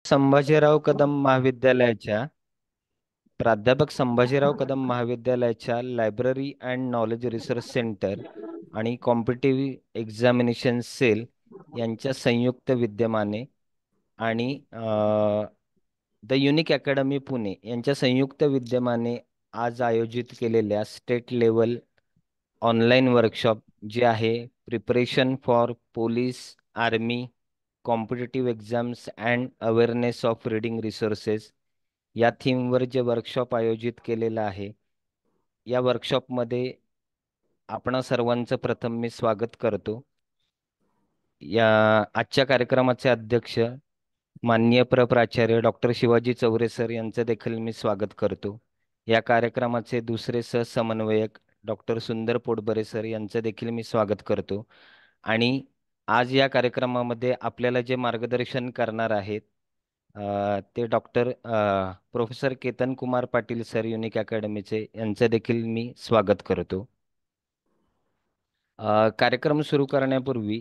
संभाजीराव कदम महाविद्यालयाच्या प्राध्यापक संभाजीराव कदम महाविद्यालयाच्या library and knowledge research centre आणि कॉम्पिटिटिव्ह एक्झामिनेशन सेल यांच्या संयुक्त विद्यमाने आणि द युनिक अकॅडमी पुणे यांच्या संयुक्त विद्यमाने आज आयोजित केलेल्या स्टेट लेवल ऑनलाईन वर्कशॉप जे आहे preparation for police army competitive exams and awareness of reading resources या थीमवर जे वर्कशॉप आयोजित केलेलं आहे या वर्कशॉपमध्ये आपणा सर्वांचं प्रथम मी स्वागत करतो. या आजच्या कार्यक्रमाचे अध्यक्ष माननीय प्राचार्य डॉक्टर शिवाजी चौरे सर यांचं देखील मी स्वागत करतो. या कार्यक्रमाचे दुसरे सहसमन्वयक डॉक्टर सुंदर पोटबरे सर यांचं देखील मी स्वागत करतो. आणि आज या कार्यक्रमामध्ये आपल्याला जे मार्गदर्शन करणार आहेत ते doctor professor Ketan Kumar Patil sir unique अकॅडमीचे यांचं देखील मी स्वागत करतो. कार्यक्रम सुरू करण्यापूर्वी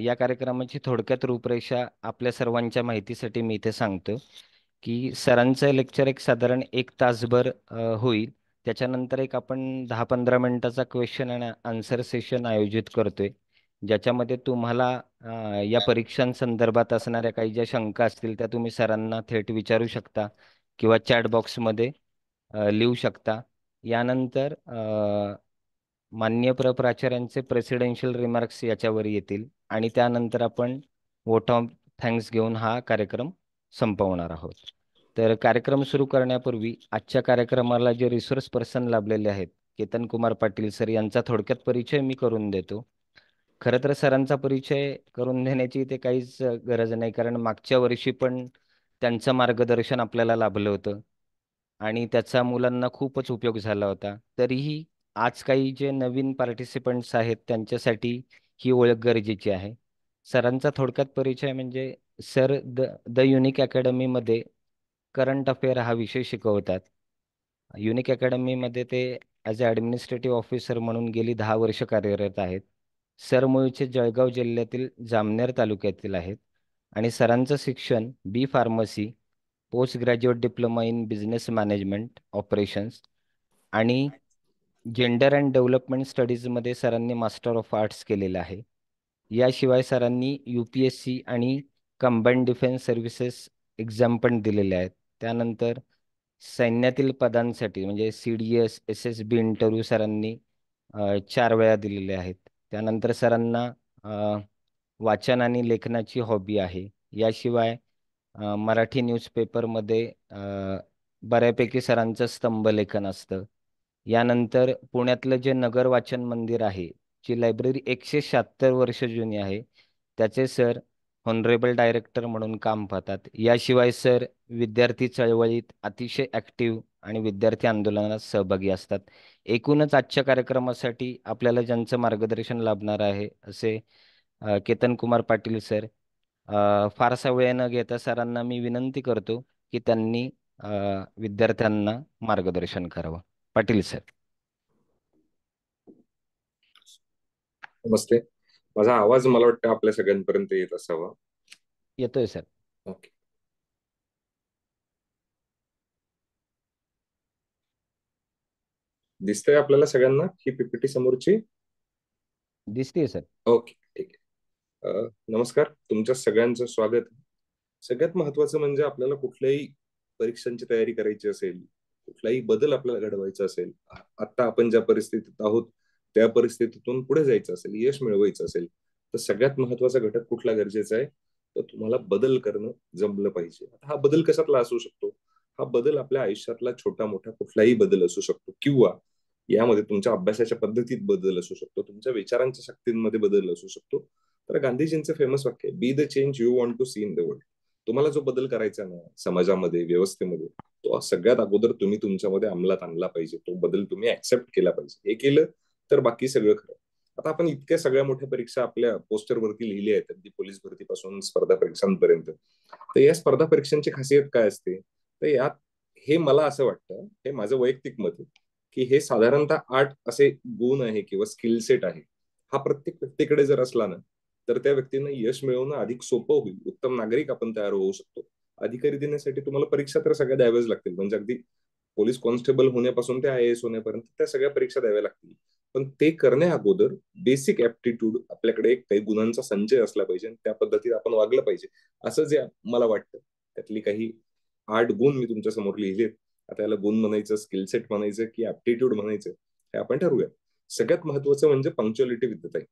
या कार्यक्रमाची थोडक्यात रूपरेषा आपल्या सर्वांच्या माहितीसाठी मी इथे सांगतो की सरांचं लेक्चर एक साधारण 1 तासभर होईल. त्याच्यानंतर एक आपण 10-15 मिनिटाचा क्वेश्चन आणि आन्सर सेशन आयोजित करतोय, ज्याच्यामध्ये तुम्हाला या परीक्षांसंदर्भात असणाऱ्या काही ज्या शंका असतील त्या तुम्ही सरांना थेट विचारू शकता किंवा चॅट बॉक्समध्ये लिहू शकता. यानंतर माननीय प्राचार्यांचे प्रेसिडेन्शियल रिमार्क्स याच्यावर येतील आणि त्यानंतर आपण वोट ऑफ थँक्स घेऊन हा कार्यक्रम संपवणार आहोत. तर कार्यक्रम सुरू करण्यापूर्वी आजच्या कार्यक्रमाला जे रिसोर्स पर्सन लाभलेले आहेत केतन कुमार पाटील सर यांचा थोडक्यात परिचय मी करून देतो. खरं तर सरांचा परिचय करून देण्याची ते काहीच गरज नाही, कारण मागच्या वर्षी पण त्यांचं मार्गदर्शन आपल्याला लाभलं होतं आणि त्याचा मुलांना खूपच उपयोग झाला होता. तरीही आज काही जे नवीन पार्टिसिपंट्स आहेत त्यांच्यासाठी ही ओळख गरजेची आहे. सरांचा थोडक्यात परिचय म्हणजे सर द युनिक अकॅडमीमध्ये करंट अफेअर हा विषय शिकवतात. युनिक अकॅडमीमध्ये ते ॲज अ ॲडमिनिस्ट्रेटिव्ह ऑफिसर म्हणून गेली 10 वर्ष कार्यरत आहेत. सर मूळचे जळगाव जिल्ह्यातील जामनेर तालुक्यातील आहेत आणि सरांचं शिक्षण B pharmacy, post graduate diploma in business management operations आणि जेंडर अँड डेव्हलपमेंट स्टडीजमध्ये सरांनी मास्टर ऑफ आर्ट्स केलेलं आहे. याशिवाय सरांनी UPSC आणि कंबाईंड डिफेन्स सर्व्हिसेस एक्झाम पण दिलेले आहेत. त्यानंतर सैन्यातील पदांसाठी म्हणजे CDS SSB इंटरव्ह्यू सरांनी 4 वेळा दिलेले आहेत. त्यानंतर सरांना वाचन आणि लेखनाची हॉबी आहे. याशिवाय मराठी न्यूजपेपरमध्ये बऱ्यापैकी सरांचं स्तंभलेखन असतं. यानंतर पुण्यातलं जे नगर वाचन मंदिर आहे, जी लायब्ररी 176 वर्ष जुनी आहे, त्याचे सर हॉनरेबल डायरेक्टर म्हणून काम पाहतात. याशिवाय सर विद्यार्थी चळवळीत अतिशय ॲक्टिव्ह आणि विद्यार्थी आंदोलनात सहभागी असतात. एकूणच आजच्या कार्यक्रमासाठी आपल्याला ज्यांचं मार्गदर्शन लाभणार आहे असे केतन कुमार पाटील सर. फारसा वेळ न घेता सरांना मी विनंती करतो की त्यांनी विद्यार्थ्यांना मार्गदर्शन करावं. पाटील सर. नमस्ते. माझा आवाज मला वाटतं आपल्या सगळ्यांपर्यंत येत असावा. येतोय सर. ओके. दिसतंय आपल्याला सगळ्यांना ही PPT समोरची? दिसते सर. ओके, ठीक आहे. नमस्कार, तुमच्या सगळ्यांचं स्वागत. सगळ्यात महत्वाचं म्हणजे आपल्याला कुठल्याही परीक्षांची तयारी करायची असेल, कुठलाही बदल आपल्याला घडवायचा असेल, आता आपण ज्या परिस्थितीत आहोत त्या परिस्थितीतून पुढे जायचं असेल, यश मिळवायचं असेल, तर सगळ्यात महत्वाचा घटक कुठला गरजेचा आहे? तर तुम्हाला बदल करणं जमलं पाहिजे. हा बदल कशातला असू शकतो? हा बदल आपल्या आयुष्यातला छोटा मोठा कुठलाही बदल असू शकतो, किंवा यामध्ये तुमच्या अभ्यासाच्या पद्धतीत बदल असू शकतो, तुमच्या विचारांच्या शक्तींमध्ये बदल असू शकतो. तर गांधीजींचं फेमस वाक्य, be the change you want to see in the world. तुम्हाला जो बदल करायचा ना समाजामध्ये, व्यवस्थेमध्ये, तो सगळ्यात अगोदर तुम्ही तुमच्यामध्ये अंमलात आणला पाहिजे. तो बदल तुम्ही ऍक्सेप्ट केला पाहिजे. हे केलं तर बाकी सगळं खरं. आता आपण इतक्या सगळ्या मोठ्या परीक्षा आपल्या पोस्टरवरती लिहिल्या आहेत, अगदी पोलीस भरतीपासून स्पर्धा परीक्षांपर्यंत. तर या स्पर्धा परीक्षांची खासियत काय असते? तर यात हे मला असं वाटतं, हे माझं वैयक्तिक मत आहे, की हे साधारणतः 8 असे गुण आहे किंवा स्किल सेट आहे. हा प्रत्येक व्यक्तीकडे जर असला ना, तर त्या व्यक्तीनं यश मिळवणं अधिक सोपं होईल. उत्तम नागरिक आपण तयार होऊ शकतो. अधिकारी देण्यासाठी तुम्हाला परीक्षा तर सगळ्या द्याव्याच लागतील. म्हणजे अगदी पोलीस कॉन्स्टेबल होण्यापासून ते IAS होण्यापर्यंत त्या सगळ्या परीक्षा द्याव्या लागतील. पण ते करण्या अगोदर बेसिक ऍप्टिट्यूड आपल्याकडे एक काही गुणांचा संचय असला पाहिजे आणि त्या पद्धतीने आपण वागलं पाहिजे, असं जे मला वाटतं. त्यातली काही 8 गुण मी तुमच्या समोर लिहिलेत. आता याला गुण म्हणायचं, स्किलसेट म्हणायचं की ऍप्टिट्यूड म्हणायचं, हे आपण ठरवूया. सगळ्यात महत्वाचं म्हणजे पंक्च्युअलिटी विद्याताई.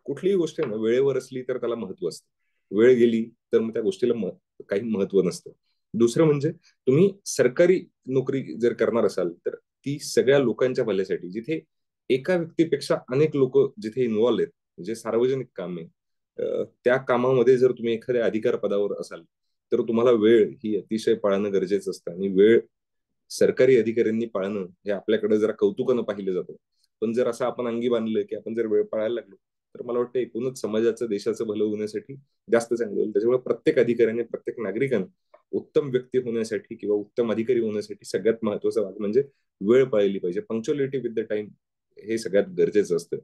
कुठलीही गोष्ट आहे ना, वेळेवर असली तर त्याला महत्व असतं, वेळ गेली तर मग त्या गोष्टीला काही महत्व नसतं. दुसरं म्हणजे तुम्ही सरकारी नोकरी जर करणार असाल तर ती सगळ्या लोकांच्या भल्यासाठी, जिथे एका व्यक्तीपेक्षा अनेक लोक जिथे इन्व्हॉल्व आहेत, जे सार्वजनिक काम आहे, त्या कामामध्ये जर तुम्ही एखाद्या अधिकार पदावर असाल तर तुम्हाला वेळ ही अतिशय पाळणं गरजेचं असतं. आणि वेळ सरकारी अधिकाऱ्यांनी पाळणं हे आपल्याकडे जरा कौतुकानं पाहिलं जातं. पण जर असं आपण अंगी बांधलं की आपण जर वेळ पाळायला लागलो तर मला वाटतं एकूणच समाजाचं, देशाचं भलं होण्यासाठी जास्त चांगलं होईल. त्याच्यामुळे प्रत्येक अधिकाऱ्याने, प्रत्येक नागरिकाने उत्तम व्यक्ती होण्यासाठी किंवा उत्तम अधिकारी होण्यासाठी सगळ्यात महत्वाचा भाग म्हणजे वेळ पाळली पाहिजे. पंक्च्युअलिटी विथ द टाइम हे सगळ्यात गरजेचं असतं.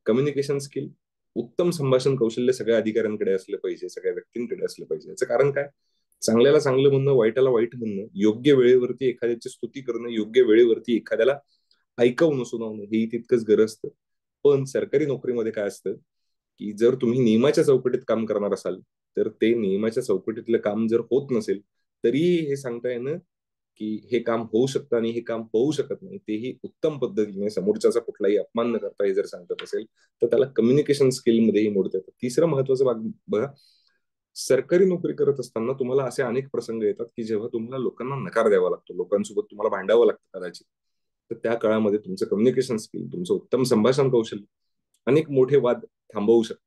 कम्युनिकेशन स्किल, उत्तम संभाषण कौशल्य सगळ्या अधिकाऱ्यांकडे असलं पाहिजे, सगळ्या व्यक्तींकडे असलं पाहिजे. याचं कारण काय? चांगल्याला चांगलं म्हणणं, वाईटाला वाईट म्हणणं, योग्य वेळेवरती एखाद्याची स्तुती करणं, योग्य वेळेवरती एखाद्याला ऐकवणं, सुनावणं, हे तितकंच गरज असतं. पण सरकारी नोकरीमध्ये काय असतं की जर तुम्ही नियमाच्या चौकटीत काम करणार असाल तर ते नियमाच्या चौकटीतलं काम जर होत नसेल तरीही हे सांगता येणं की हे काम होऊ शकतं आणि हे काम होऊ शकत नाही, तेही उत्तम पद्धतीने समोरच्याचा कुठलाही अपमान न करता हे जर सांगत असेल तर त्याला कम्युनिकेशन स्किलमध्येही मोडता येतं. तिसरं महत्वाचं भाग बघा, सरकारी नोकरी करत असताना तुम्हाला असे अनेक प्रसंग येतात की जेव्हा तुम्हाला लोकांना नकार द्यावा लागतो, लोकांसोबत तुम्हाला भांडावं लागतं कदाचित. तर त्या काळामध्ये तुमचं कम्युनिकेशन स्किल, तुमचं उत्तम संभाषण कौशल्य अनेक मोठे वाद थांबवू शकतं.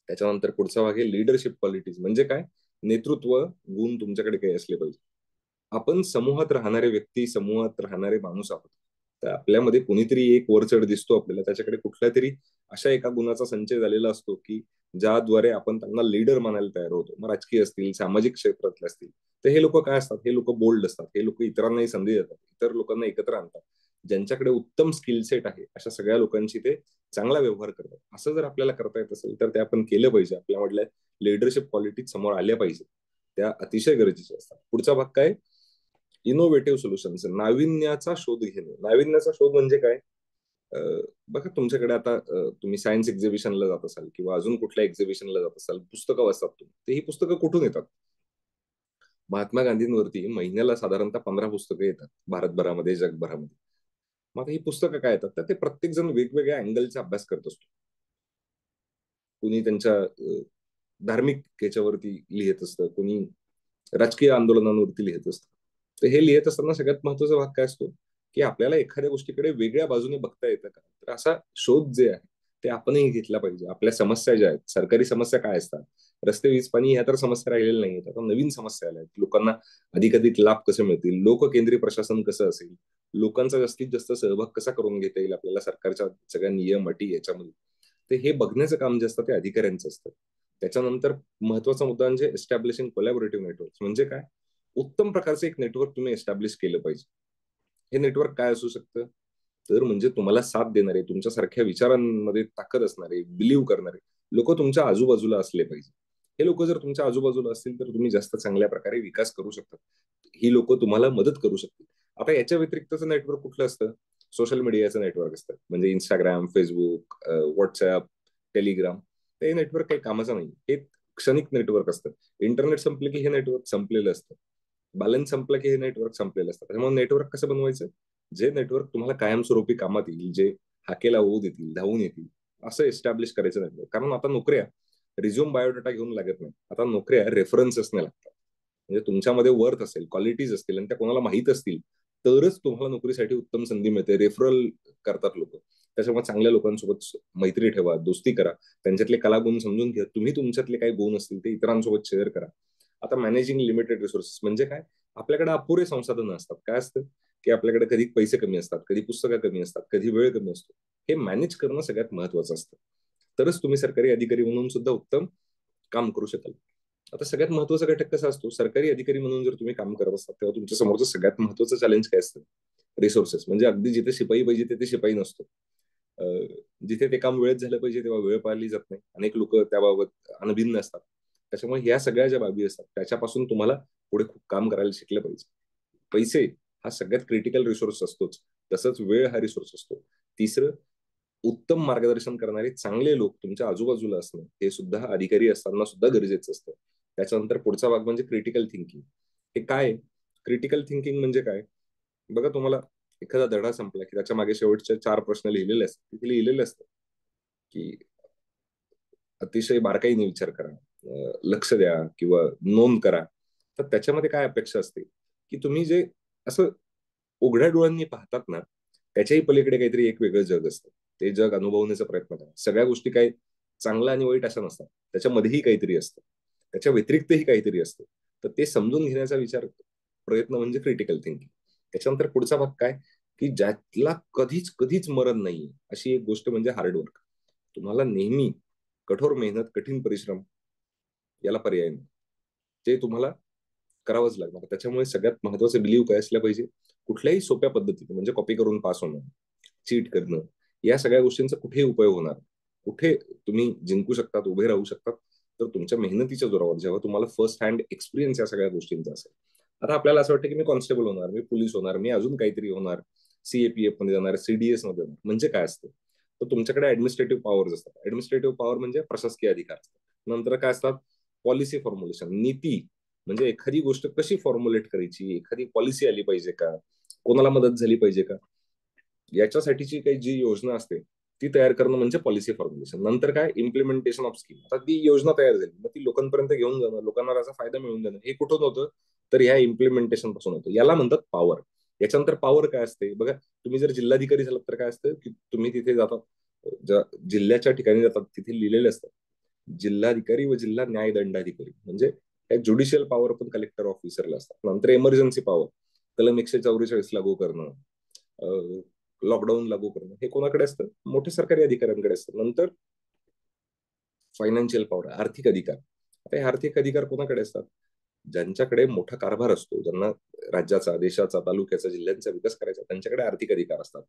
त्याच्यानंतर पुढचा भाग आहे लिडरशिप क्वालिटीज. म्हणजे काय? नेतृत्व गुण तुमच्याकडे काही असले पाहिजे. आपण समूहात राहणारे व्यक्ती, समूहात राहणारे माणूस आहोत. तर आपल्यामध्ये कोणीतरी एक वरचढ दिसतो आपल्याला, त्याच्याकडे कुठल्या तरी अशा एका गुणाचा संचय झालेला असतो की ज्याद्वारे आपण त्यांना लीडर मानायला तयार होतो. मग राजकीय असतील, सामाजिक क्षेत्रातले असतील. तर हे लोक काय असतात? हे लोक बोल्ड असतात, हे लोक इतरांनाही संधी देतात, इतर लोकांना एकत्र आणतात. ज्यांच्याकडे उत्तम स्किल सेट आहे अशा सगळ्या लोकांची ते चांगला व्यवहार करतात. असं जर आपल्याला करता येत असेल तर ते आपण केलं पाहिजे. आपल्यामधल्या लिडरशिप क्वालिटी समोर आल्या पाहिजे, त्या अतिशय गरजेच्या असतात. पुढचा भाग काय? इनोव्हेटिव्ह सोल्युशन्स, नाविन्याचा शोध घेणे. नाविन्याचा शोध म्हणजे काय? बघा, तुमच्याकडे आता तुम्ही सायन्स एक्झिबिशनला जात असाल किंवा अजून कुठल्या एक्झिबिशनला जात असाल, पुस्तकं वाचतात तुम्ही, तर ही पुस्तकं कुठून येतात? महात्मा गांधींवरती महिन्याला साधारणतः 15 पुस्तकं येतात भारतभरामध्ये, जगभरामध्ये. मग आता ही पुस्तकं काय येतात? तर ते प्रत्येक जण वेगवेगळ्या अँगलचा अभ्यास करत असतो. कुणी त्यांच्या धार्मिक याच्यावरती लिहित असतं, कुणी राजकीय आंदोलनांवरती लिहित असतं. तर हे लिहित असताना सगळ्यात महत्वाचा भाग काय असतो की आपल्याला एखाद्या गोष्टीकडे वेगळ्या बाजूने बघता येतं का? तर असा शोध जे आहे ते आपणही घेतला पाहिजे. आपल्या समस्या ज्या आहेत, सरकारी समस्या काय असतात, रस्ते, वीज, पाणी, ह्या तर समस्या राहिलेल्या नाही आहेत. आता नवीन समस्या आल्या आहेत. लोकांना अधिकाधिक लाभ कसे मिळतील, लोककेंद्री प्रशासन कसं असेल, लोकांचा जास्तीत जास्त सहभाग कसा करून घेता येईल आपल्याला सरकारच्या सगळ्या नियम, अटी याच्यामध्ये, ते हे बघण्याचं काम जे असतं ते अधिकाऱ्यांचं असतं. त्याच्यानंतर महत्वाचा मुद्दा म्हणजे एस्टॅब्लिशिंग कोलॅबोरेटिव्ह नेटवर्क. म्हणजे काय? उत्तम प्रकारचे एक नेटवर्क तुम्ही एस्टॅब्लिश केलं पाहिजे. हे नेटवर्क काय असू शकतं? तर म्हणजे तुम्हाला साथ देणारे, तुमच्यासारख्या विचारांमध्ये ताकद असणारे, बिलीव्ह करणारे लोक तुमच्या आजूबाजूला असले पाहिजे. हे लोक जर तुमच्या आजूबाजूला असतील तर तुम्ही जास्त चांगल्या प्रकारे विकास करू शकता. ही लोक तुम्हाला मदत करू शकतील. आता याच्या व्यतिरिक्तचं नेटवर्क कुठलं असतं? सोशल मीडियाचं नेटवर्क असतं. म्हणजे इंस्टाग्राम, फेसबुक, व्हॉट्सअप, टेलिग्राम. हे नेटवर्क काही कामाचं नाही. हे क्षणिक नेटवर्क असतं. इंटरनेट संपलं की हे नेटवर्क संपलेलं असतं. बॅलन्स संपला की हे नेटवर्क संपलेलं असतं. त्याच्यामुळे नेटवर्क कसं बनवायचं? जे नेटवर्क तुम्हाला कायमस्वरूपी कामात येईल, जे हाकेला होऊ देतील, धावून येतील, असं एस्टॅब्लिश करायचं नेटवर्क. कारण आता नोकऱ्या रिझ्यूम, बायोडाटा घेऊन लागत नाही. आता नोकऱ्या रेफरन्सेसने लागतात. म्हणजे तुमच्यामध्ये वर्थ असेल, क्वालिटीज असतील आणि त्या कोणाला माहीत असतील तरच तुम्हाला नोकरीसाठी उत्तम संधी मिळते. रेफरल करतात लोक. त्याच्यामुळे चांगल्या लोकांसोबत मैत्री ठेवा, दोस्ती करा, त्यांच्यातले कलागुण समजून घ्या. तुम्ही तुमच्यातले काही गुण असतील ते इतरांसोबत शेअर करा. आता मॅनेजिंग लिमिटेड रिसोर्सेस म्हणजे काय? आपल्याकडे अपुरे संसाधनं असतात. काय असतं की आपल्याकडे कधी पैसे कमी असतात, कधी पुस्तकं कमी असतात, कधी वेळ कमी असतो. हे मॅनेज करणं सगळ्यात महत्वाचं असतं. तरच तुम्ही सरकारी अधिकारी म्हणून सुद्धा उत्तम काम करू शकाल. आता सगळ्यात महत्वाचा घटक कसा असतो? सरकारी अधिकारी म्हणून जर तुम्ही काम करत असतात तेव्हा तुमच्या समोरचं सगळ्यात महत्वाचं चॅलेंज काय असतं? रिसोर्सेस. म्हणजे अगदी जिथे शिपाई पाहिजे तिथे शिपाई नसतो. जिथे ते काम वेळेत झालं पाहिजे तेव्हा वेळ पाळली जात नाही. अनेक लोक त्याबाबत अनभिज्ञ असतात. त्याच्यामुळे ह्या सगळ्या ज्या बाबी असतात त्याच्यापासून तुम्हाला पुढे खूप काम करायला शिकलं पाहिजे. पैसे हा सगळ्यात क्रिटिकल रिसोर्स असतोच, तसंच वेळ हा रिसोर्स असतो. तिसरं, उत्तम मार्गदर्शन करणारे चांगले लोक तुमच्या आजूबाजूला असणं हे सुद्धा अधिकारी असताना सुद्धा गरजेचं असतं. त्याच्यानंतर पुढचा भाग म्हणजे क्रिटिकल थिंकिंग. हे काय? क्रिटिकल थिंकिंग म्हणजे काय? बघा, तुम्हाला एखादा धडा संपला की त्याच्या मागे शेवटचे 4 प्रश्न लिहिलेले असतात. तिथे लिहिलेले असतात की अतिशय बारकाईने विचार करा, लक्ष द्या किंवा नोंद करा. तर त्याच्यामध्ये काय अपेक्षा असते की तुम्ही जे असं उघड्या डोळ्यांनी पाहतात ना, त्याच्याही पलीकडे काहीतरी एक वेगळं जग असतं. ते जग अनुभवण्याचा प्रयत्न करा. सगळ्या गोष्टी काय चांगलं आणि वाईट अशा नसतात, त्याच्यामध्येही काहीतरी असतं, त्याच्या व्यतिरिक्तही काहीतरी असतं. तर ते समजून घेण्याचा प्रयत्न म्हणजे क्रिटिकल थिंकिंग. त्याच्यानंतर पुढचा भाग काय, की ज्यातला कधीच कधीच मरण नाहीये अशी एक गोष्ट म्हणजे हार्डवर्क. तुम्हाला नेहमी कठोर मेहनत, कठीण परिश्रम याला पर्याय नाही, ते तुम्हाला करावंच लागणार. त्याच्यामुळे सगळ्यात महत्वाचं बिलीव्ह काय असलं पाहिजे, कुठल्याही सोप्या पद्धतीने म्हणजे कॉपी करून पास होणं, चीट करणं, या सगळ्या गोष्टींचा कुठेही उपयोग होणार. कुठे तुम्ही जिंकू शकतात, उभे राहू शकतात, तर तुमच्या मेहनतीच्या जोरावर, जेव्हा तुम्हाला फर्स्ट हँड एक्सपिरियन्स या सगळ्या गोष्टींचा असेल. आता आपल्याला असं वाटतं की मी कॉन्स्टेबल होणार, मी पोलीस होणार, मी अजून काहीतरी होणार, सीएपीएफ मध्ये जाणार, सीडीएस मध्ये जाणार. म्हणजे काय असतं, तर तुमच्याकडे ऍडमिनिस्ट्रेटिव्ह पॉवर्स असतात. ऍडमिनिस्ट्रेटिव्ह पॉवर म्हणजे प्रशासकीय अधिकार असतात. नंतर काय असतात, पॉलिसी फॉर्म्युलेशन, नीती, म्हणजे एखादी गोष्ट कशी फॉर्म्युलेट करायची, एखादी पॉलिसी आली पाहिजे का, कोणाला मदत झाली पाहिजे का, याच्यासाठीची काही जी योजना असते ती तयार करणं म्हणजे पॉलिसी फॉर्म्युलेशन. नंतर काय, इम्प्लिमेंटेशन ऑफ स्कीम. आता ती योजना तयार झाली, मग ती लोकांपर्यंत घेऊन जाणं, लोकांना त्याचा फायदा मिळवून देणं, हे कुठून होतं, तर ह्या इम्प्लिमेंटेशन पासून होतं. याला म्हणतात पॉवर. याच्यानंतर पॉवर काय असते बघा, तुम्ही जर जिल्हाधिकारी झालात तर काय असतं की तुम्ही तिथे जातात, ज्या जिल्ह्याच्या ठिकाणी जातात तिथे लिहिलेले असतात जिल्हाधिकारी व जिल्हा न्यायदंडाधिकारी, म्हणजे ज्युडिशियल पॉवर पण कलेक्टर ऑफिसरला असतात. नंतर इमर्जन्सी पॉवर, कलम 144 लागू करणं, लॉकडाऊन लागू करणं, हे कोणाकडे असतं, मोठ्या सरकारी अधिकाऱ्यांकडे असतं. नंतर फायनान्शियल पॉवर, आर्थिक अधिकार. आता हे आर्थिक अधिकार कोणाकडे असतात, ज्यांच्याकडे मोठा कारभार असतो, ज्यांना राज्याचा, देशाचा, तालुक्याचा, जिल्ह्यांचा विकास करायचा, त्यांच्याकडे आर्थिक अधिकार असतात.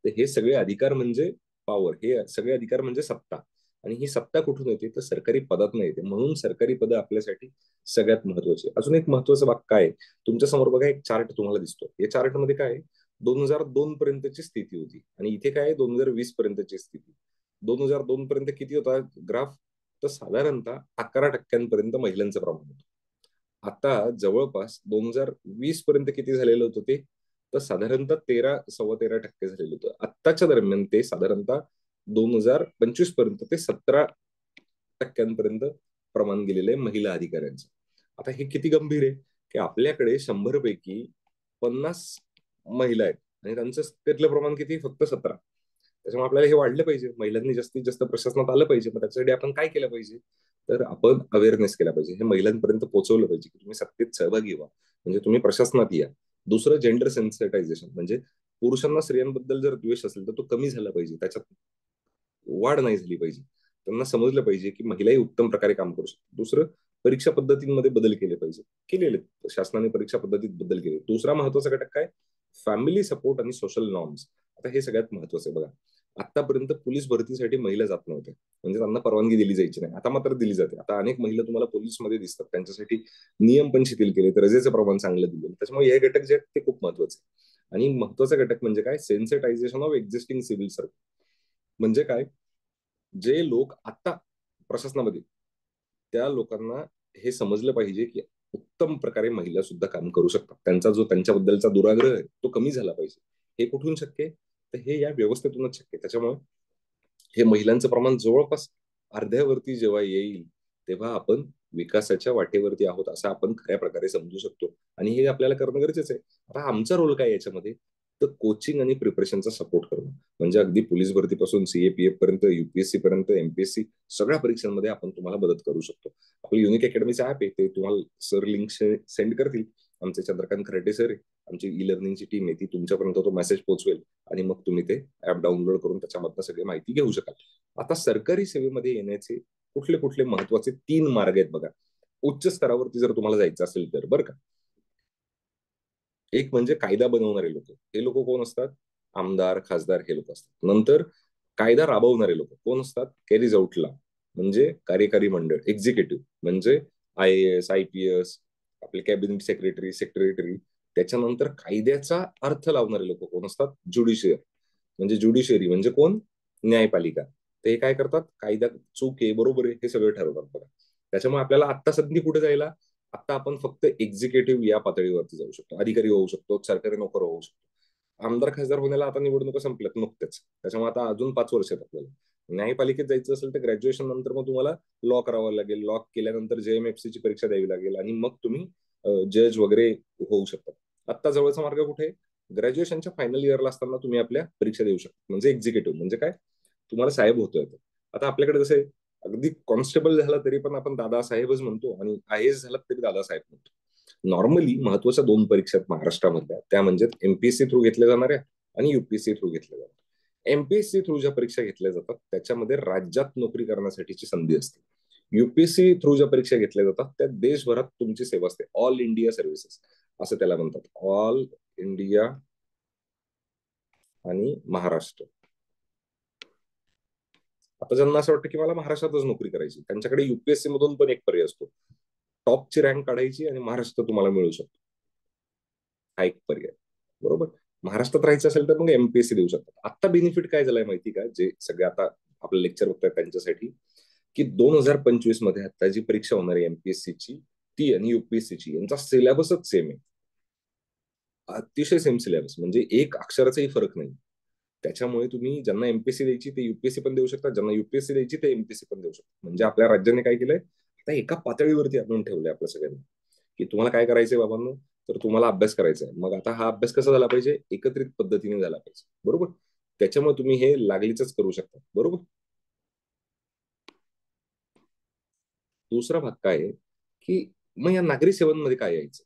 तर हे सगळे अधिकार म्हणजे पॉवर, हे सगळे अधिकार म्हणजे सत्ता. आणि ही सत्ता कुठून येते, तर सरकारी पदात नाही येते. म्हणून सरकारी पद आपल्यासाठी सगळ्यात महत्वाची. अजून एक महत्वाचं बाब काय, तुमच्या समोर बघा एक चार्ट तुम्हाला दिसतो. या चार्ट मध्ये काय 2002 पर्यंतची स्थिती होती आणि इथे काय 2020 पर्यंतची स्थिती. 2002 पर्यंत किती होता ग्राफ, तर साधारणतः 11% महिलांचं प्रमाण होतं. आता जवळपास 2020 पर्यंत किती झालेलं होतं ते, तर साधारणतः 13, 13.25% झालेलं होतं. आत्ताच्या दरम्यान ते साधारणतः 2025 पर्यंत ते 17% प्रमाण गेलेलं आहे महिला अधिकाऱ्यांचं. आता हे किती गंभीर आहे की आपल्याकडे 100 पैकी 50 महिला आहेत आणि त्यांचं त्यातलं प्रमाण किती, फक्त 17. त्याच्यामुळे आपल्याला हे वाढलं पाहिजे, महिलांनी जास्तीत जास्त प्रशासनात आलं पाहिजे. मग त्याच्यासाठी आपण काय केलं पाहिजे, तर आपण अवेअरनेस केला पाहिजे, हे महिलांपर्यंत पोहोचवलं पाहिजे की तुम्ही सत्तेत सहभागी व्हा, म्हणजे तुम्ही प्रशासनात या. दुसरं, जेंडर सेन्सिटायझेशन, म्हणजे पुरुषांना स्त्रियांबद्दल जर द्वेष असेल तर तो कमी झाला पाहिजे, त्याच्यात वाढ नाही झाली पाहिजे. त्यांना समजलं पाहिजे की महिलाही उत्तम प्रकारे काम करू शकतात. दुसरं, परीक्षा पद्धतींमध्ये बदल केले पाहिजे, केलेले शासनाने परीक्षा पद्धतीत बदल केले. दुसरा महत्वाचा घटक काय, फॅमिली सपोर्ट आणि सोशल नॉर्म्स. आता हे सगळ्यात महत्वाचं आहे. बघा, आतापर्यंत पोलीस भरतीसाठी महिला जात नव्हत्या, म्हणजे त्यांना परवानगी दिली जायची नाही. आता मात्र दिली जाते. आता अनेक महिला तुम्हाला पोलीसमध्ये दिसतात, त्यांच्यासाठी नियम पण शिथिल केले, रजेचं प्रमाण चांगलं दिलं. त्याच्यामुळे हे घटक जे आहेत ते खूप महत्वाचे. आणि महत्वाचा घटक म्हणजे काय, sensitisation of existing civil service. म्हणजे काय, जे लोक आता प्रशासनामध्ये, त्या लोकांना हे समजलं पाहिजे की उत्तम प्रकारे महिला सुद्धा काम करू शकतात. त्यांचा जो त्यांच्याबद्दलचा दुराग्रह आहे तो कमी झाला पाहिजे. हे कुठून शक्य आहे, तर हे या व्यवस्थेतूनच शक्य आहे. त्याच्यामुळे हे महिलांचं प्रमाण जवळपास अर्ध्यावरती जेव्हा येईल, तेव्हा आपण विकासाच्या वाटेवरती आहोत असं आपण खऱ्या प्रकारे समजू शकतो. आणि हे आपल्याला करणं गरजेचं आहे. आता आमचा रोल काय याच्यामध्ये, तर कोचिंग आणि प्रिपरेशनचा सपोर्ट करणं. म्हणजे अगदी पोलीस भरतीपासून सीएपीएफ पर्यंत, युपीएससी पर्यंत, एमपीएससी, सगळ्या परीक्षांमध्ये आपण तुम्हाला मदत करू शकतो. आपलं युनिक अकॅडमीचं ऍप आहे, ते तुम्हाला सर लिंक सेंड करतील. आमचे चंद्रकांत खराटे सर आहे, आमची ई लर्निंगची टीम आहे, ती तुमच्यापर्यंत तो मेसेज पोहोचवेल आणि मग तुम्ही ते ऍप डाउनलोड करून त्याच्यामधनं सगळी माहिती घेऊ शकाल. आता सरकारी सेवेमध्ये येण्याचे कुठले कुठले महत्वाचे 3 मार्ग आहेत बघा, उच्च स्तरावरती जर तुम्हाला जायचं असेल तर, बरं का. एक म्हणजे कायदा बनवणारे लोक. हे लोक कोण असतात, आमदार, खासदार हे लोक असतात. नंतर कायदा राबवणारे लोक कोण असतात, कॅरीज आउटला, म्हणजे कार्यकारी मंडळ, एक्झिक्युटिव्ह, म्हणजे I A S, I P S, आपले कॅबिनेट सेक्रेटरी, सेक्रेटरी. त्याच्यानंतर कायद्याचा अर्थ लावणारे लोक कोण असतात? ज्युडिशियर. म्हणजे ज्युडिशियरी म्हणजे कोण? न्यायपालिका. ते काय करतात? कायद्यात चूक आहे, बरोबर आहे, हे सगळं ठरवतात बघा. त्याच्यामुळे आपल्याला आत्ता संधी कुठे जायला? आता आपण फक्त एक्झिक्युटिव्ह या पातळीवरती जाऊ शकतो, अधिकारी होऊ शकतो, सरकारी नोकर होऊ शकतो. आमदार खासदार होण्याला आता निवडणुका संपल्यात नुकतेच, त्याच्यामुळे आता अजून 5 वर्ष आहेत आपल्याला. न्यायपालिकेत जायचं असेल तर ग्रॅज्युएशन नंतर मग तुम्हाला लॉ करावा लागेल. लॉ केल्यानंतर JMFC ची परीक्षा द्यावी लागेल आणि मग तुम्ही जज वगैरे होऊ शकता. आत्ता जवळचा मार्ग कुठे? ग्रॅज्युएशनच्या फायनल इयरला असताना तुम्ही आपल्या परीक्षा देऊ शकता. म्हणजे एक्झिक्युटिव्ह म्हणजे काय? तुम्हाला साहेब होतोय. आता आपल्याकडे कसं आहे, अगदी कॉन्स्टेबल झाला तरी पण आपण दादा साहेबच म्हणतो, आणि IAS झाला तरी दादा साहेब म्हणतो. नॉर्मली महत्वाच्या 2 परीक्षा आहेत महाराष्ट्रामधल्या, त्या म्हणजे MPSC थ्रू घेतल्या जाणाऱ्या आणि UPSC थ्रू घेतल्या जातात. MPSC थ्रू ज्या परीक्षा घेतल्या जातात त्याच्यामध्ये राज्यात नोकरी करण्यासाठीची संधी असते. UPSC थ्रू ज्या परीक्षा घेतल्या जातात त्या देशभरात तुमची सेवा असते. ऑल इंडिया सर्व्हिसेस असं त्याला म्हणतात. ऑल इंडिया आणि महाराष्ट्र. आता ज्यांना असं वाटतं की मला महाराष्ट्रातच नोकरी करायची, त्यांच्याकडे UPSC मधून पण एक पर्याय असतो. टॉपची रँक काढायची आणि महाराष्ट्र तुम्हाला मिळू शकतो. हा एक पर्याय. बरोबर. महाराष्ट्रात राहायचं असेल तर मग MPSC देऊ शकतात. आता बेनिफिट काय झालंय माहिती का, जे सगळे आता आपलं लेक्चर बघतात त्यांच्यासाठी, की 2025 मध्ये आता जी परीक्षा होणार आहे MPSC ची, ती आणि UPSC ची यांचा सिलेबसच सेम आहे. अतिशय सेम सिलेबस, म्हणजे एक अक्षराचाही फरक नाही. त्याच्यामुळे तुम्ही ज्यांना MPSC द्यायची ते UPSC पण देऊ शकता, ज्यांना UPSC द्यायची ते MPSC पण देऊ शकता. म्हणजे आपल्या राज्याने काय केलंय, आता एका पातळीवरती आणून ठेवलंय आपल्या सगळ्यांना, की तुम्हाला काय करायचंय बाबांनो, तर तुम्हाला अभ्यास करायचा आहे. मग आता हा अभ्यास कसा झाला पाहिजे? एकत्रित पद्धतीने झाला पाहिजे. बरोबर. त्याच्यामुळे तुम्ही हे लागलीच करू शकता. बरोबर. दुसरा भाग काय आहे, की मग या नागरी सेवांमध्ये काय यायचं?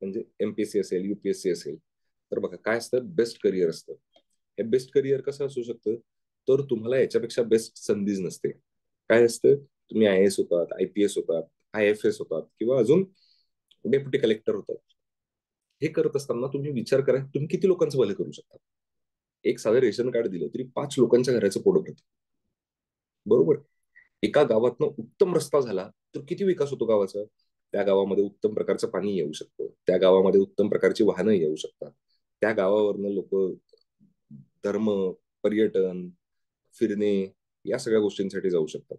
म्हणजे MPSC असेल, UPSC असेल, तर बघा काय असतं, बेस्ट करिअर असतं. हे बेस्ट करिअर कसं असू शकतं? तर तुम्हाला याच्यापेक्षा बेस्ट संधीच नसते. काय असतं? तुम्ही IAS होतात, IPS होतात, IFS होतात, किंवा अजून डेप्युटी कलेक्टर होतात. हे करत असताना तुम्ही विचार करा, तुम्ही किती लोकांचं भलं करू शकता? एक साधं रेशन कार्ड दिलं तरी 5 लोकांच्या घराचं पोट भरतं. बरोबर. एका गावातनं उत्तम रस्ता झाला तर किती विकास होतो गावाचा? त्या गावामध्ये उत्तम प्रकारचं पाणी येऊ शकतं, त्या गावामध्ये उत्तम प्रकारची वाहनं येऊ शकतात, त्या गावावरनं लोक धर्म, पर्यटन, फिरणे, या सगळ्या गोष्टींसाठी जाऊ शकतात.